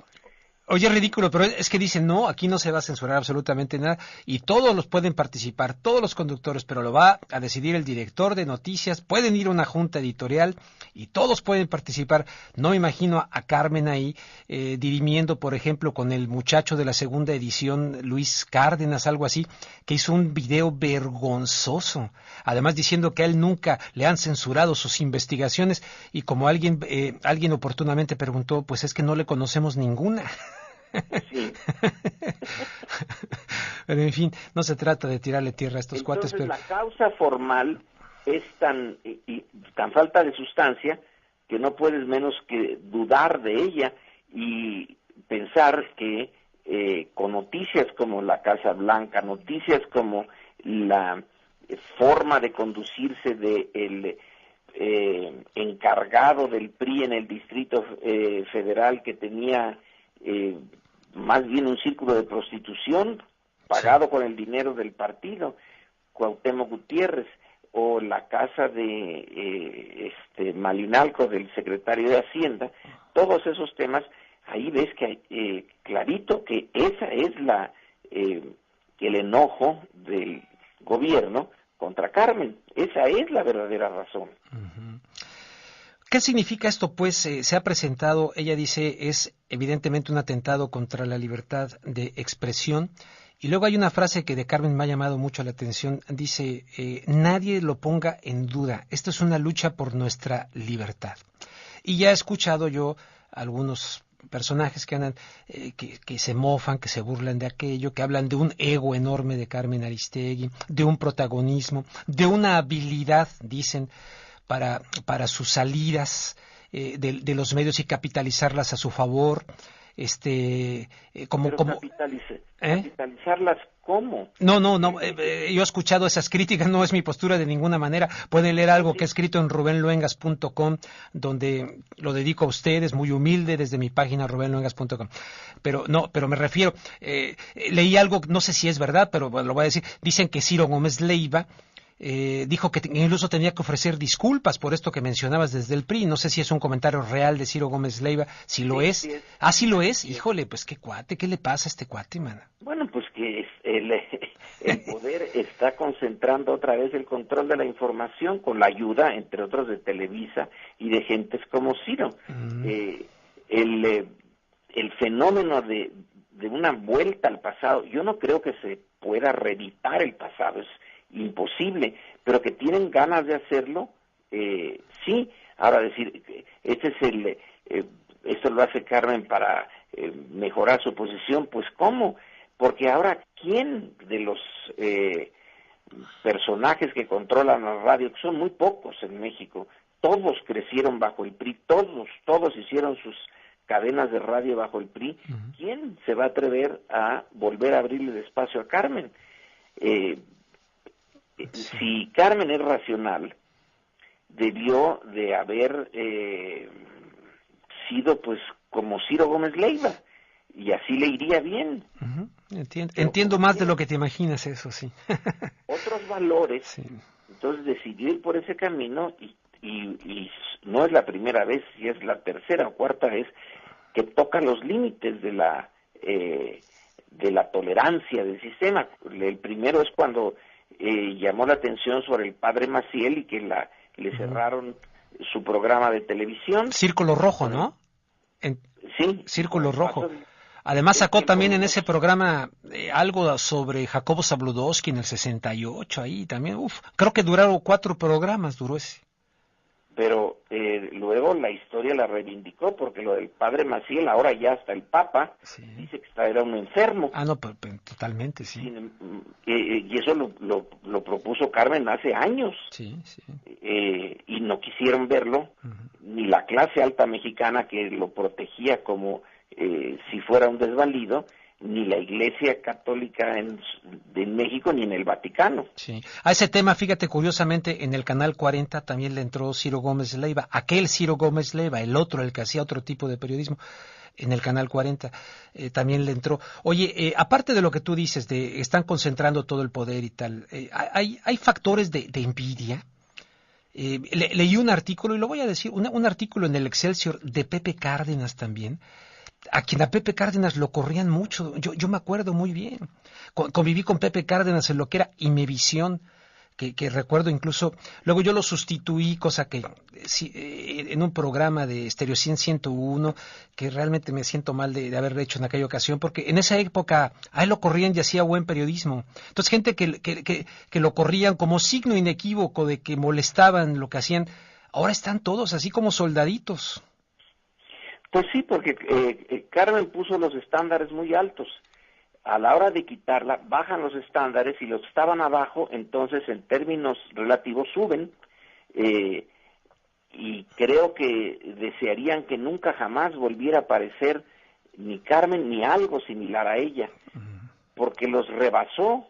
Oye, es ridículo, pero es que dicen, no, aquí no se va a censurar absolutamente nada, y todos los pueden participar, todos los conductores, pero lo va a decidir el director de noticias, pueden ir a una junta editorial, y todos pueden participar. No me imagino a Carmen ahí, dirimiendo, por ejemplo, con el muchacho de la segunda edición, Luis Cárdenas, algo así, que hizo un video vergonzoso, además diciendo que a él nunca le han censurado sus investigaciones, y como alguien oportunamente preguntó, pues es que no le conocemos ninguna. Sí. Pero en fin, no se trata de tirarle tierra a estos cuates. Pero la causa formal es tan falta de sustancia que no puedes menos que dudar de ella y pensar que con noticias como la Casa Blanca, noticias como la forma de conducirse de el encargado del PRI en el Distrito Federal, que tenía más bien un círculo de prostitución pagado con el dinero del partido, Cuauhtémoc Gutiérrez, o la casa de Malinalco, del secretario de Hacienda, todos esos temas, ahí ves que clarito que esa es el enojo del gobierno contra Carmen, esa es la verdadera razón. Uh-huh. ¿Qué significa esto? Pues se ha presentado, ella dice, es evidentemente un atentado contra la libertad de expresión. Y luego hay una frase que de Carmen me ha llamado mucho la atención. Dice, nadie lo ponga en duda. Esto es una lucha por nuestra libertad. Y ya he escuchado yo algunos personajes que andan, que se mofan, que se burlan de aquello, que hablan de un ego enorme de Carmen Aristegui, de un protagonismo, de una habilidad, dicen, para sus salidas de los medios y capitalizarlas a su favor, capitalizarlas ¿cómo? No, yo he escuchado esas críticas, no es mi postura de ninguna manera. Pueden leer algo que he escrito en rubenluengas.com, donde lo dedico a ustedes, muy humilde, desde mi página rubenluengas.com. Pero me refiero, leí algo, no sé si es verdad, pero bueno, lo voy a decir. Dicen que Ciro Gómez Leiva dijo que incluso tenía que ofrecer disculpas por esto que mencionabas desde el PRI. No sé si es un comentario real de Ciro Gómez Leiva. Si lo es. Sí. Ah, sí lo es. Híjole, pues qué cuate, ¿qué le pasa a este cuate, man? Bueno, pues que el poder está concentrando otra vez el control de la información con la ayuda, entre otros, de Televisa y de gentes como Ciro. El fenómeno de una vuelta al pasado, yo no creo que se pueda reeditar el pasado, es imposible, pero que tienen ganas de hacerlo, sí. Ahora decir, esto lo hace Carmen para mejorar su posición, pues ¿cómo? Porque ahora, ¿quién de los personajes que controlan la radio, que son muy pocos en México, todos crecieron bajo el PRI, todos hicieron sus cadenas de radio bajo el PRI, uh-huh. ¿Quién se va a atrever a volver a abrirle el espacio a Carmen? Si Carmen es racional, debió de haber sido pues como Ciro Gómez Leiva, y así le iría bien. Uh-huh. Entiendo más de lo que te imaginas, eso sí. Otros valores, sí. Entonces decidió ir por ese camino, y no es la primera vez, si es la tercera o cuarta vez que toca los límites de la tolerancia del sistema. El primero es cuando llamó la atención sobre el padre Maciel y que le cerraron su programa de televisión. Círculo Rojo, ¿no? Sí. Círculo Rojo. Además sacó también en ese programa algo sobre Jacobo Zabludovsky en el 68, ahí también, creo que duraron 4 programas, duró ese. Pero luego la historia la reivindicó, porque lo del padre Maciel, ahora ya hasta el Papa, dice que era un enfermo. Ah, no, pero totalmente, sí. Y eso lo propuso Carmen hace años. Sí, sí. Y no quisieron verlo, ni la clase alta mexicana que lo protegía como si fuera un desvalido, ni la Iglesia Católica de México, ni en el Vaticano. Sí. A ese tema, fíjate, curiosamente, en el Canal 40 también le entró Ciro Gómez Leiva, aquel Ciro Gómez Leiva, el otro, el que hacía otro tipo de periodismo, en el Canal 40 también le entró. Oye, aparte de lo que tú dices, de están concentrando todo el poder y tal, hay factores de envidia. Leí un artículo, y lo voy a decir, un artículo en el Excelsior de Pepe Cárdenas también, a quien a Pepe Cárdenas lo corrían mucho. Yo me acuerdo muy bien. Conviví con Pepe Cárdenas en lo que era Imevisión, que recuerdo incluso. Luego yo lo sustituí, cosa que en un programa de Stereo 101, que realmente me siento mal de haberlo hecho en aquella ocasión, porque en esa época a él lo corrían y hacía buen periodismo. Entonces gente que lo corrían como signo inequívoco de que molestaban lo que hacían, ahora están todos así como soldaditos. Pues sí, porque Carmen puso los estándares muy altos. A la hora de quitarla, bajan los estándares y los que estaban abajo, entonces en términos relativos suben. Y creo que desearían que nunca jamás volviera a aparecer ni Carmen ni algo similar a ella, porque los rebasó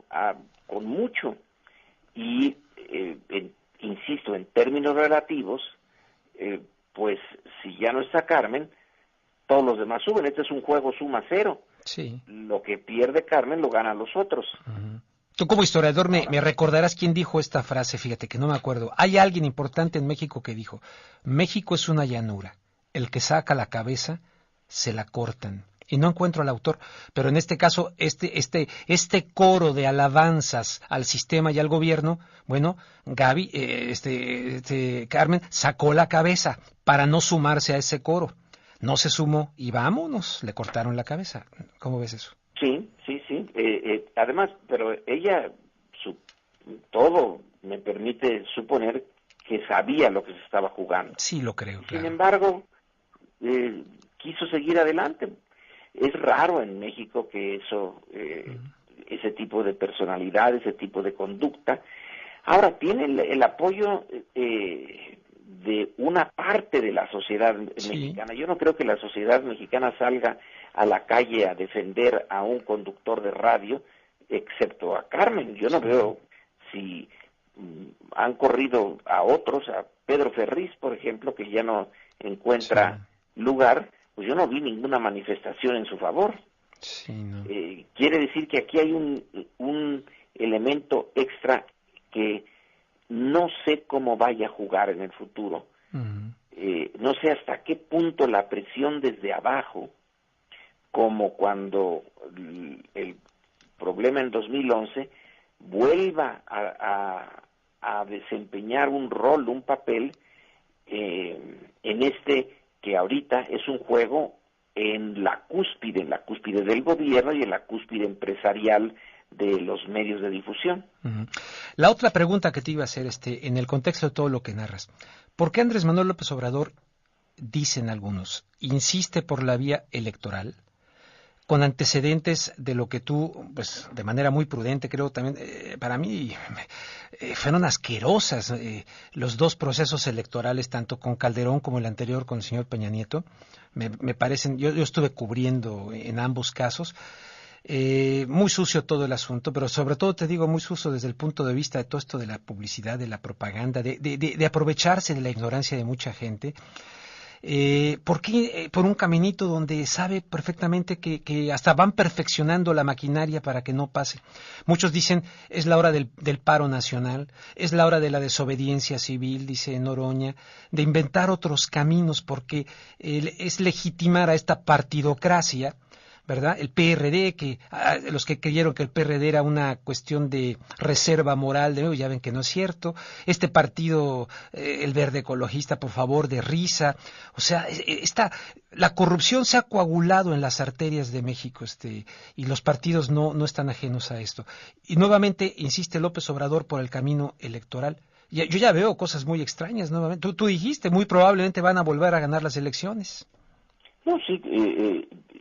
con mucho. Y, insisto, en términos relativos, pues si ya no está Carmen, todos los demás suben. Este es un juego suma cero. Sí. Lo que pierde Carmen lo ganan los otros. Tú como historiador me recordarás quién dijo esta frase, fíjate que no me acuerdo. Hay alguien importante en México que dijo: México es una llanura, el que saca la cabeza se la cortan. Y no encuentro al autor, pero en este caso este coro de alabanzas al sistema y al gobierno, bueno, Gaby, Carmen sacó la cabeza para no sumarse a ese coro. No se sumó y vámonos, le cortaron la cabeza. ¿Cómo ves eso? Sí. Además, pero ella, todo me permite suponer que sabía lo que se estaba jugando. Sí, lo creo. Sin embargo, quiso seguir adelante. Es raro en México que ese tipo de personalidad, ese tipo de conducta. Ahora, tiene el apoyo de una parte de la sociedad mexicana. Yo no creo que la sociedad mexicana salga a la calle a defender a un conductor de radio, excepto a Carmen. Yo no veo si han corrido a otros, a Pedro Ferriz, por ejemplo, que ya no encuentra lugar, pues yo no vi ninguna manifestación en su favor. Sí, no. Quiere decir que aquí hay un elemento extra que no sé cómo vaya a jugar en el futuro. No sé hasta qué punto la presión desde abajo, como cuando el problema en 2011, vuelva a desempeñar un rol, un papel, en que ahorita es un juego en la cúspide del gobierno y en la cúspide empresarial de los medios de difusión. La otra pregunta que te iba a hacer, en el contexto de todo lo que narras, ¿por qué Andrés Manuel López Obrador, dicen algunos, insiste por la vía electoral, con antecedentes de lo que tú, pues de manera muy prudente, creo también, para mí fueron asquerosas los dos procesos electorales, tanto con Calderón como el anterior con el señor Peña Nieto? Me parecen, yo estuve cubriendo en ambos casos. Muy sucio todo el asunto, pero sobre todo te digo muy sucio desde el punto de vista de todo esto de la publicidad, de la propaganda, de aprovecharse de la ignorancia de mucha gente. ¿Por qué por un caminito donde sabe perfectamente que hasta van perfeccionando la maquinaria para que no pase? Muchos dicen es la hora del paro nacional, es la hora de la desobediencia civil, dice Noroña, de inventar otros caminos porque es legitimar a esta partidocracia ¿verdad? El PRD, los que creyeron que el PRD era una cuestión de reserva moral, ya ven que no es cierto. Este partido, el Verde Ecologista, por favor, de risa. O sea, la corrupción se ha coagulado en las arterias de México, y los partidos no están ajenos a esto. Y nuevamente insiste López Obrador por el camino electoral. Yo ya veo cosas muy extrañas nuevamente. Tú dijiste, muy probablemente van a volver a ganar las elecciones. No, sí,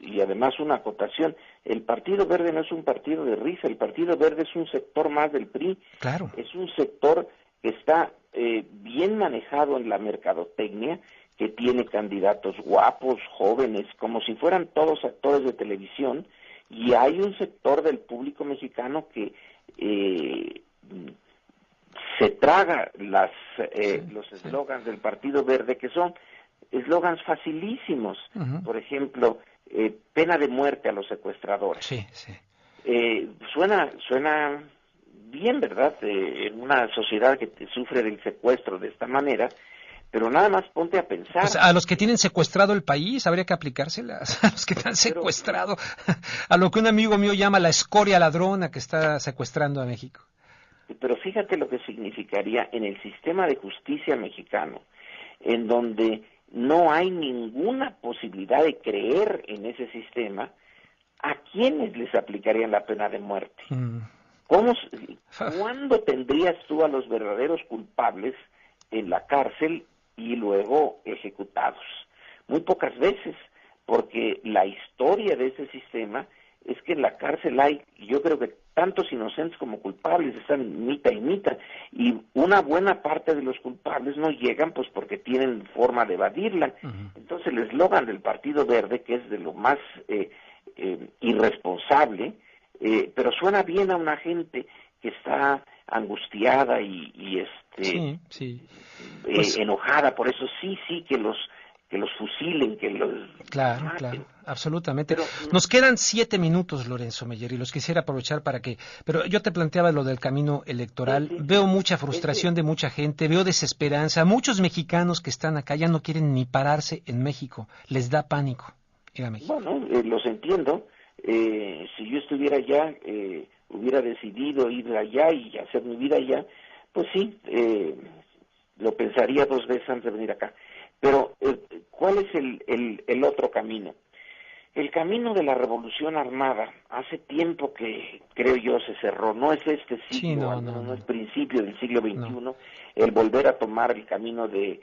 y además una acotación, el Partido Verde no es un partido de risa, el Partido Verde es un sector más del PRI. Claro. Es un sector que está bien manejado en la mercadotecnia, que tiene candidatos guapos, jóvenes, como si fueran todos actores de televisión, y hay un sector del público mexicano que se traga los eslogans del Partido Verde, que son eslogans facilísimos. Uh-huh. Por ejemplo, pena de muerte a los secuestradores. Sí, sí. Suena bien, ¿verdad? En una sociedad que sufre del secuestro de esta manera, pero nada más ponte a pensar. Pues a los que tienen secuestrado el país habría que aplicárselas, a los que están secuestrado, a lo que un amigo mío llama la escoria ladrona que está secuestrando a México. Pero fíjate lo que significaría en el sistema de justicia mexicano, en donde no hay ninguna posibilidad de creer en ese sistema, ¿a quiénes les aplicarían la pena de muerte? ¿Cuándo tendrías tú a los verdaderos culpables en la cárcel y luego ejecutados? Muy pocas veces, porque la historia de ese sistema es que en la cárcel hay, yo creo que tantos inocentes como culpables, están mitad y mitad, y una buena parte de los culpables no llegan pues porque tienen forma de evadirla. Uh-huh. Entonces el eslogan del Partido Verde, que es de lo más irresponsable, pero suena bien a una gente que está angustiada y enojada, por eso sí que los fusilen, que los Claro, maten. claro, absolutamente. Pero nos quedan 7 minutos, Lorenzo Meyer, y los quisiera aprovechar pero yo te planteaba lo del camino electoral. Sí. Veo mucha frustración de mucha gente, veo desesperanza. Muchos mexicanos que están acá ya no quieren ni pararse en México, les da pánico ir a México. Bueno, los entiendo. Si yo estuviera allá, hubiera decidido ir allá y hacer mi vida allá, pues sí, lo pensaría 2 veces antes de venir acá. Pero, ¿cuál es el otro camino? El camino de la revolución armada, hace tiempo que, creo yo, se cerró. No es este siglo, no es principio del siglo XXI, el volver a tomar el camino de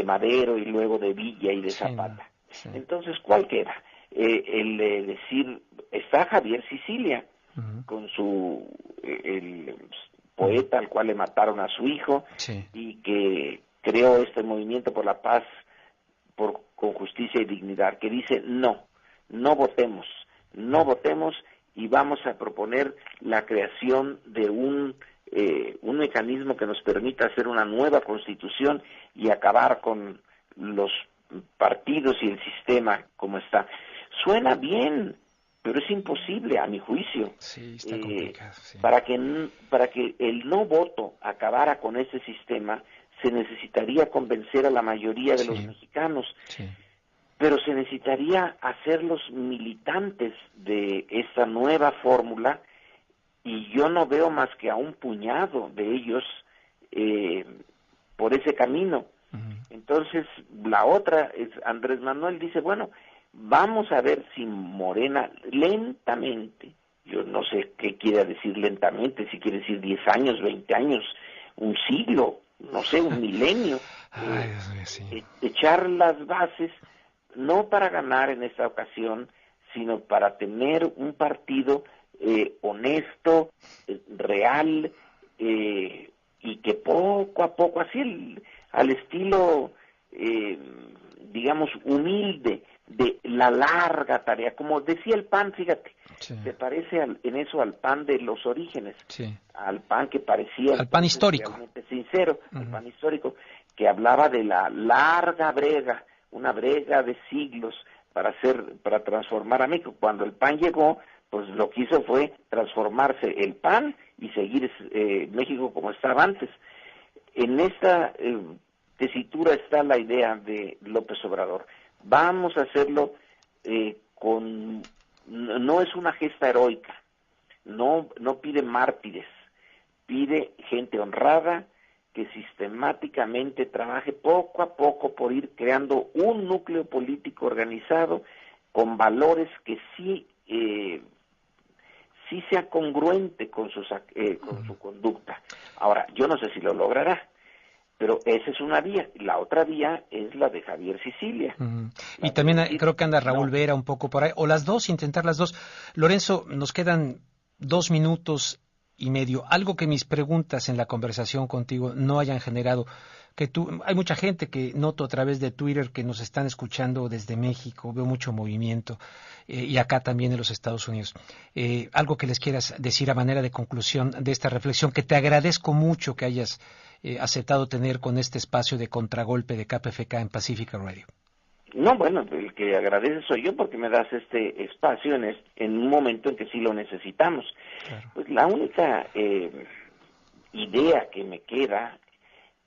Madero y luego de Villa y de Zapata. Sí. Entonces, ¿cuál queda? El de decir, está Javier Sicilia, uh-huh, con el poeta al cual le mataron a su hijo, y que creó este movimiento por la paz, con justicia y dignidad, que dice no votemos y vamos a proponer la creación de un mecanismo que nos permita hacer una nueva constitución y acabar con los partidos y el sistema como está. Suena bien, pero es imposible a mi juicio. Sí, está complicado, sí. Para que el no voto acabara con ese sistema, se necesitaría convencer a la mayoría de los mexicanos, pero se necesitaría hacerlos militantes de esta nueva fórmula, y yo no veo más que a un puñado de ellos por ese camino. Uh-huh. Entonces, la otra es, Andrés Manuel dice, bueno, vamos a ver si Morena lentamente, yo no sé qué quiere decir lentamente, si quiere decir 10 años, 20 años, un siglo, no sé, un milenio, echar las bases, no para ganar en esta ocasión, sino para tener un partido honesto, real, y que poco a poco, así al estilo, digamos, humilde, de la larga tarea, como decía el PAN, fíjate, se parece en eso al PAN de los orígenes, al PAN que parecía al PAN histórico, realmente sincero, al PAN histórico, que hablaba de la larga brega, una brega de siglos para transformar a México. Cuando el PAN llegó, pues lo que hizo fue transformarse el PAN y seguir México como estaba antes. En esta tesitura está la idea de López Obrador. Vamos a hacerlo no es una gesta heroica, no pide mártires, pide gente honrada que sistemáticamente trabaje poco a poco por ir creando un núcleo político organizado con valores que sí sea congruente con su conducta. Ahora, yo no sé si lo logrará, pero esa es una vía. La otra vía es la de Javier Sicilia. Y también creo que anda Raúl Vera un poco por ahí, o las dos, intentar las dos. Lorenzo, nos quedan 2 minutos y medio. Algo que mis preguntas en la conversación contigo no hayan generado, hay mucha gente que noto a través de Twitter que nos están escuchando desde México, veo mucho movimiento, y acá también en los Estados Unidos. Algo que les quieras decir a manera de conclusión de esta reflexión, que te agradezco mucho que hayas aceptado tener con este espacio de contragolpe de KPFK en Pacifica Radio. No, bueno, el que agradece soy yo porque me das este espacio en un momento en que sí lo necesitamos. Claro. Pues la única idea que me queda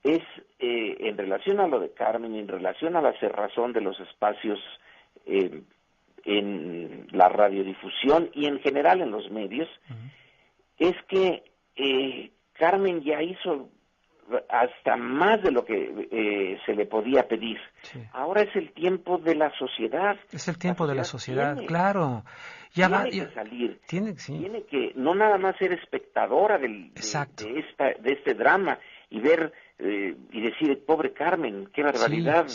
es en relación a lo de Carmen, en relación a la cerrazón de los espacios en la radiodifusión y en general en los medios, es que Carmen ya hizo hasta más de lo que se le podía pedir. Sí. Ahora es el tiempo de la sociedad. Es el tiempo de la sociedad, claro. Tiene que salir. Tiene que no nada más ser espectadora de este drama y ver y decir, pobre Carmen, qué barbaridad,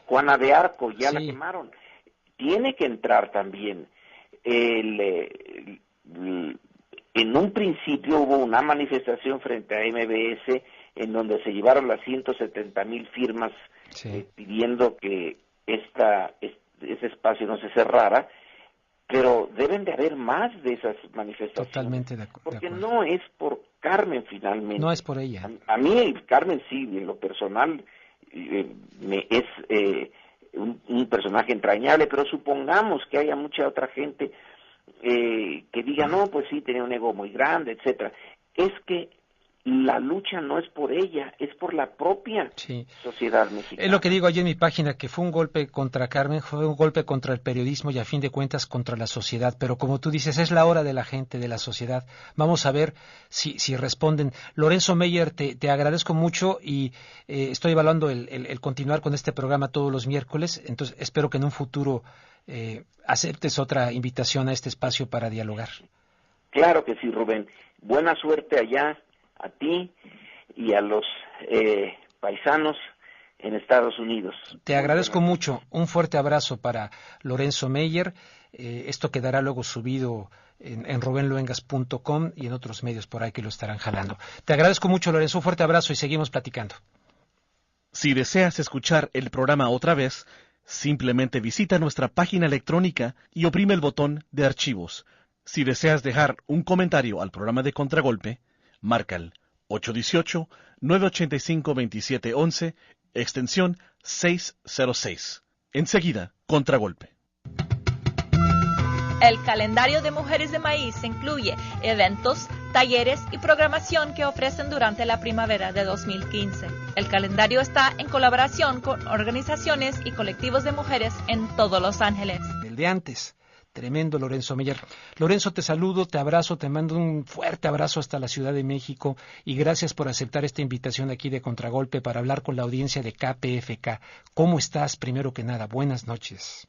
Juana de Arco, ya la quemaron. Tiene que entrar también. En un principio hubo una manifestación frente a MBS en donde se llevaron las 170,000 firmas pidiendo que ese espacio no se cerrara, pero deben de haber más de esas manifestaciones. Totalmente porque no es por Carmen finalmente. No es por ella. A mí Carmen sí, en lo personal es un personaje entrañable, pero supongamos que haya mucha otra gente que diga, no, pues sí, tenía un ego muy grande, etcétera. Es que la lucha no es por ella, es por la propia sociedad mexicana. Es lo que digo allí en mi página, que fue un golpe contra Carmen, fue un golpe contra el periodismo y a fin de cuentas contra la sociedad, pero como tú dices, es la hora de la gente, de la sociedad. Vamos a ver si responden. Lorenzo Meyer, te agradezco mucho y estoy evaluando el continuar con este programa todos los miércoles, entonces espero que en un futuro aceptes otra invitación a este espacio para dialogar. Claro que sí, Rubén. Buena suerte allá a ti y a los paisanos en Estados Unidos. Te agradezco mucho. Un fuerte abrazo para Lorenzo Meyer. Esto quedará luego subido en rubenluengas.com y en otros medios por ahí que lo estarán jalando. Te agradezco mucho, Lorenzo. Un fuerte abrazo y seguimos platicando. Si deseas escuchar el programa otra vez, simplemente visita nuestra página electrónica y oprime el botón de archivos. Si deseas dejar un comentario al programa de Contragolpe, marca el 818-985-2711, extensión 606. Enseguida, Contragolpe. El calendario de Mujeres de Maíz incluye eventos, talleres y programación que ofrecen durante la primavera de 2015. El calendario está en colaboración con organizaciones y colectivos de mujeres en todo Los Ángeles. El de antes. Tremendo, Lorenzo Meyer. Lorenzo, te saludo, te abrazo, te mando un fuerte abrazo hasta la Ciudad de México y gracias por aceptar esta invitación aquí de Contragolpe para hablar con la audiencia de KPFK. ¿Cómo estás, primero que nada? Buenas noches.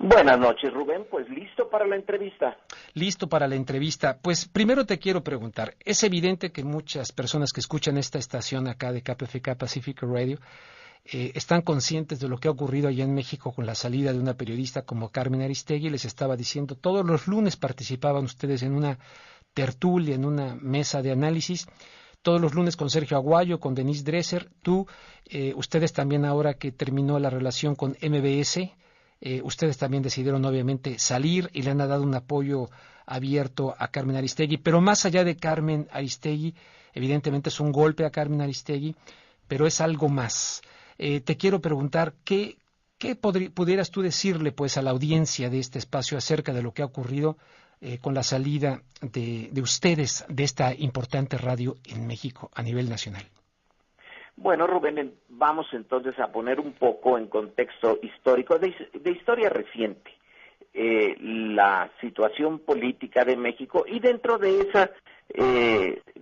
Buenas noches, Rubén. Pues listo para la entrevista. Listo para la entrevista. Pues primero te quiero preguntar, es evidente que muchas personas que escuchan esta estación acá de KPFK Pacifica Radio están conscientes de lo que ha ocurrido allá en México con la salida de una periodista como Carmen Aristegui. Les estaba diciendo, todos los lunes participaban ustedes en una tertulia, en una mesa de análisis, todos los lunes con Sergio Aguayo, con Denise Dresser, ustedes también ahora que terminó la relación con MBS, ustedes también decidieron obviamente salir y le han dado un apoyo abierto a Carmen Aristegui, pero más allá de Carmen Aristegui, evidentemente es un golpe a Carmen Aristegui, pero es algo más. Te quiero preguntar, ¿qué pudieras tú decirle pues a la audiencia de este espacio acerca de lo que ha ocurrido con la salida de ustedes de esta importante radio en México a nivel nacional? Bueno, Rubén, vamos entonces a poner un poco en contexto histórico, de historia reciente. la situación política de México y dentro de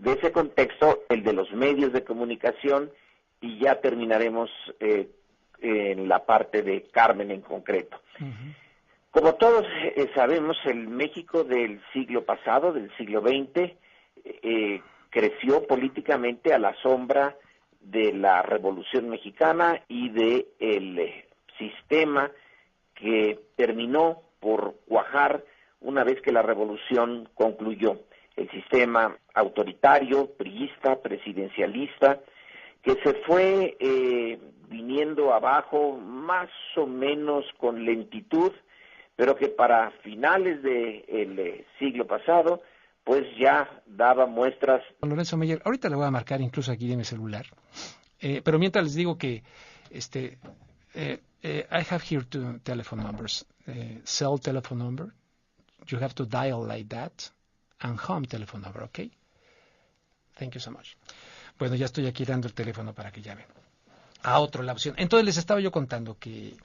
ese contexto el de los medios de comunicación, y ya terminaremos en la parte de Carmen en concreto. Uh-huh. Como todos sabemos, el México del siglo pasado, del siglo XX, creció políticamente a la sombra de la Revolución Mexicana y del sistema que terminó por cuajar una vez que la revolución concluyó. El sistema autoritario, priista, presidencialista, que se fue viniendo abajo más o menos con lentitud, pero que para finales del siglo pasado, pues ya daba muestras. Lorenzo Meyer, ahorita le voy a marcar incluso aquí de mi celular, pero mientras les digo que I have here two telephone numbers, cell telephone number, you have to dial like that, and home telephone number, okay? Thank you so much. Bueno, ya estoy aquí dando el teléfono para que llamen. A otro, la opción. Entonces les estaba yo contando que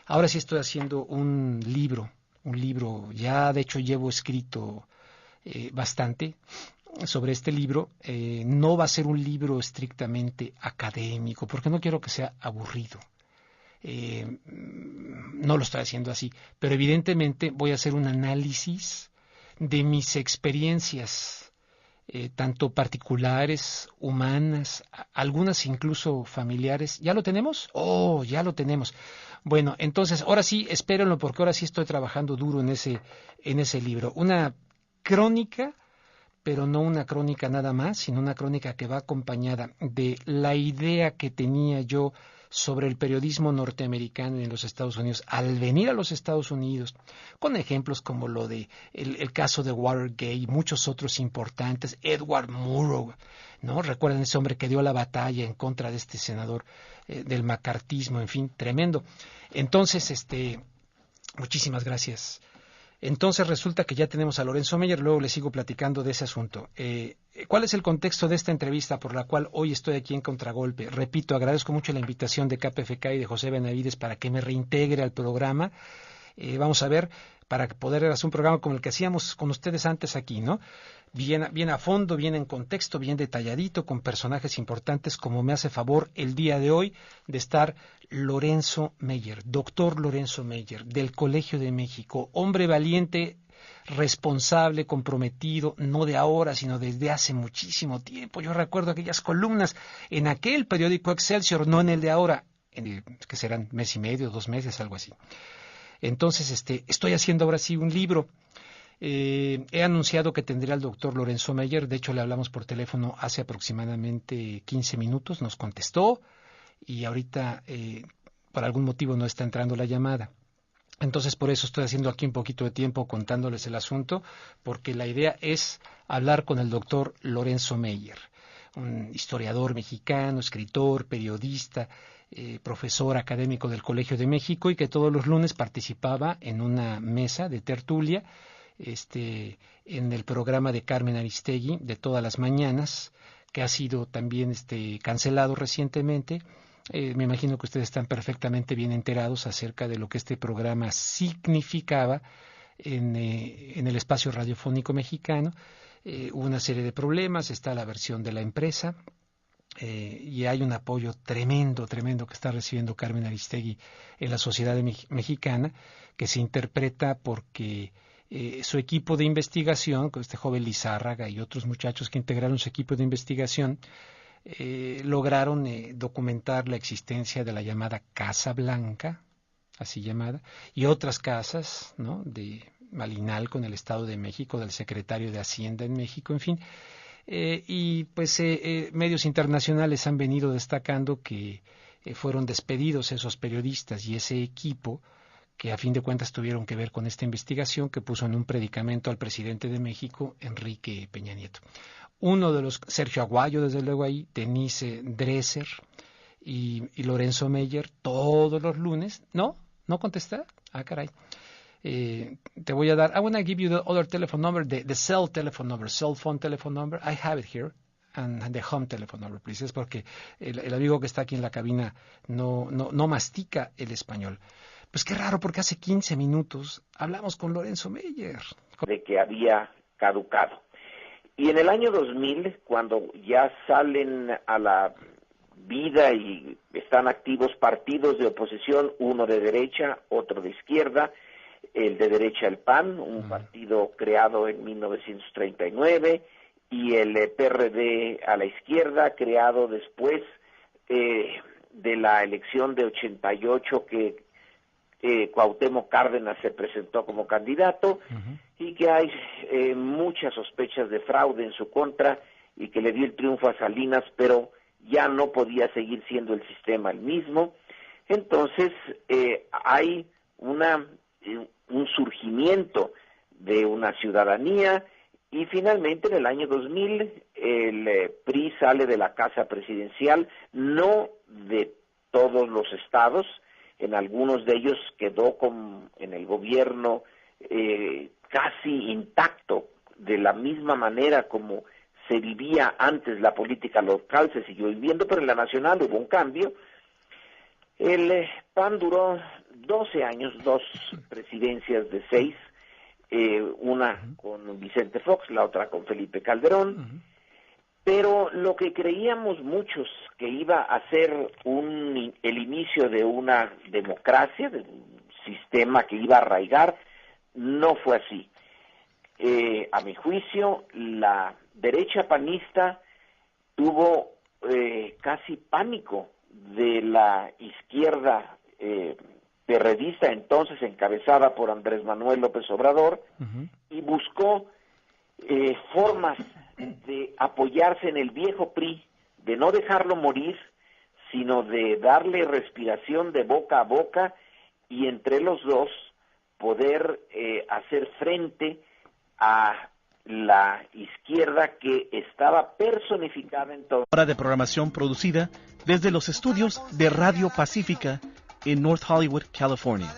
ahora sí estoy haciendo un libro, ya de hecho llevo escrito bastante sobre este libro. No va a ser un libro estrictamente académico, porque no quiero que sea aburrido. No lo estoy haciendo así, pero evidentemente voy a hacer un análisis de mis experiencias, tanto particulares, humanas, algunas incluso familiares. ¿Ya lo tenemos? Oh, ya lo tenemos. Bueno, entonces, ahora sí, espérenlo, porque ahora sí estoy trabajando duro en ese libro. Una crónica, pero no una crónica nada más, sino una crónica que va acompañada de la idea que tenía yo sobre el periodismo norteamericano en los Estados Unidos al venir a los Estados Unidos, con ejemplos como lo de el caso de Watergate y muchos otros importantes, Edward Murrow, ¿no? Recuerden ese hombre que dio la batalla en contra de este senador del macartismo, en fin, tremendo. Entonces, muchísimas gracias. Entonces resulta que ya tenemos a Lorenzo Meyer, luego les sigo platicando de ese asunto. ¿Cuál es el contexto de esta entrevista por la cual hoy estoy aquí en Contragolpe? Repito, agradezco mucho la invitación de KPFK y de José Benavides para que me reintegre al programa. Vamos a ver, para poder hacer un programa como el que hacíamos con ustedes antes aquí, ¿no? Bien a fondo, bien en contexto, bien detalladito, con personajes importantes, como me hace favor el día de hoy de estar Lorenzo Meyer, doctor Lorenzo Meyer, del Colegio de México, hombre valiente, responsable, comprometido, no de ahora, sino desde hace muchísimo tiempo. Yo recuerdo aquellas columnas en aquel periódico Excelsior, no en el de ahora, que serán mes y medio, 2 meses, algo así. Entonces, estoy haciendo ahora sí un libro. He anunciado que tendría al doctor Lorenzo Meyer. De hecho, le hablamos por teléfono hace aproximadamente 15 minutos. Nos contestó y ahorita, por algún motivo, no está entrando la llamada. Entonces, por eso estoy haciendo aquí un poquito de tiempo contándoles el asunto, porque la idea es hablar con el doctor Lorenzo Meyer, un historiador mexicano, escritor, periodista, profesor académico del Colegio de México, y que todos los lunes participaba en una mesa de tertulia en el programa de Carmen Aristegui de todas las mañanas, que ha sido también cancelado recientemente. Me imagino que ustedes están perfectamente bien enterados acerca de lo que este programa significaba en el espacio radiofónico mexicano. Hubo una serie de problemas, está la versión de la empresa, y hay un apoyo tremendo que está recibiendo Carmen Aristegui en la sociedad mexicana, que se interpreta porque su equipo de investigación, con este joven Lizárraga y otros muchachos que integraron su equipo de investigación, lograron documentar la existencia de la llamada Casa Blanca, así llamada, y otras casas, ¿no?, de Malinalco en el Estado de México, del secretario de Hacienda en México, en fin. Y pues medios internacionales han venido destacando que fueron despedidos esos periodistas y ese equipo, que a fin de cuentas tuvieron que ver con esta investigación que puso en un predicamento al presidente de México, Enrique Peña Nieto. Uno de los, Sergio Aguayo, desde luego ahí, Denise Dresser y Lorenzo Meyer, todos los lunes. ¿No contesta? Ah, caray. Te voy a dar, I want to give you the other telephone number, the cell telephone number, cell phone telephone number. I have it here. And the home telephone number, please. Es porque el amigo que está aquí en la cabina no mastica el español. pues qué raro, porque hace 15 minutos hablamos con Lorenzo Meyer. De que había caducado. Y en el año 2000, cuando ya salen a la vida y están activos partidos de oposición, uno de derecha, otro de izquierda, el de derecha el PAN, un partido creado en 1939, y el PRD a la izquierda, creado después de la elección de 88 que Cuauhtémoc Cárdenas se presentó como candidato, y que hay muchas sospechas de fraude en su contra y que le dio el triunfo a Salinas, pero ya no podía seguir siendo el sistema el mismo. Entonces hay un surgimiento de una ciudadanía, y finalmente en el año 2000 el PRI sale de la casa presidencial, no de todos los estados. En algunos de ellos quedó en el gobierno casi intacto, de la misma manera como se vivía antes la política local, se siguió viviendo, pero en la nacional hubo un cambio. El PAN duró 12 años, 2 presidencias de 6, una con Vicente Fox, la otra con Felipe Calderón. Pero lo que creíamos muchos que iba a ser el inicio de una democracia, de un sistema que iba a arraigar, no fue así. A mi juicio, la derecha panista tuvo casi pánico de la izquierda perredista, entonces encabezada por Andrés Manuel López Obrador, y buscó formas de apoyarse en el viejo PRI, de no dejarlo morir, sino de darle respiración de boca a boca, y entre los dos poder hacer frente a la izquierda que estaba personificada en todo. Hora de programación producida desde los estudios de Radio Pacífica en North Hollywood, California.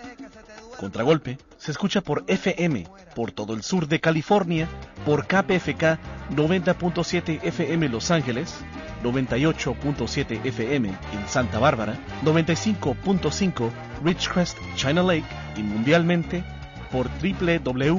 Contragolpe se escucha por FM por todo el sur de California, por KPFK 90.7 FM Los Ángeles, 98.7 FM en Santa Bárbara, 95.5 Ridgecrest, China Lake, y mundialmente por www.kpfk.org.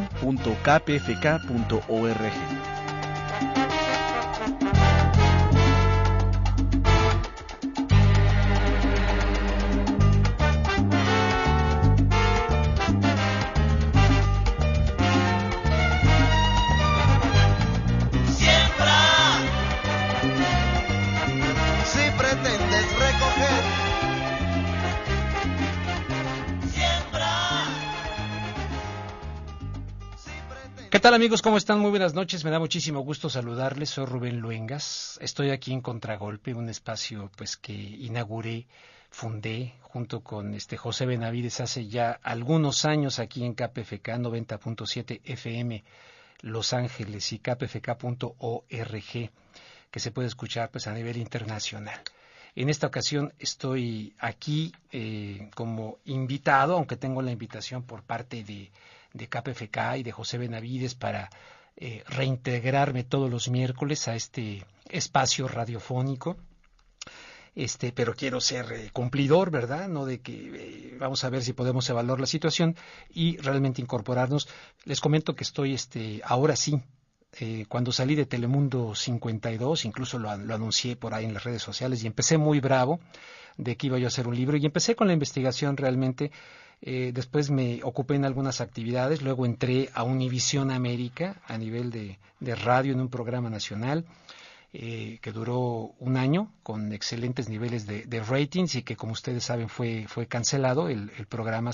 ¿Qué tal, amigos? ¿Cómo están? Muy buenas noches. Me da muchísimo gusto saludarles. Soy Rubén Luengas. Estoy aquí en Contragolpe, un espacio pues que inauguré, fundé junto con José Benavides hace ya algunos años aquí en KPFK 90.7 FM Los Ángeles y kpfk.org, que se puede escuchar pues a nivel internacional. En esta ocasión estoy aquí como invitado, aunque tengo la invitación por parte de KPFK y de José Benavides para reintegrarme todos los miércoles a este espacio radiofónico. Pero quiero ser cumplidor, ¿verdad? No de que vamos a ver si podemos evaluar la situación y realmente incorporarnos. Les comento que estoy ahora sí. Cuando salí de Telemundo 52, incluso lo anuncié por ahí en las redes sociales y empecé muy bravo de que iba yo a hacer un libro y empecé con la investigación realmente. Después me ocupé en algunas actividades, luego entré a Univisión América a nivel de radio en un programa nacional que duró un año con excelentes niveles de ratings y que, como ustedes saben, fue cancelado el programa.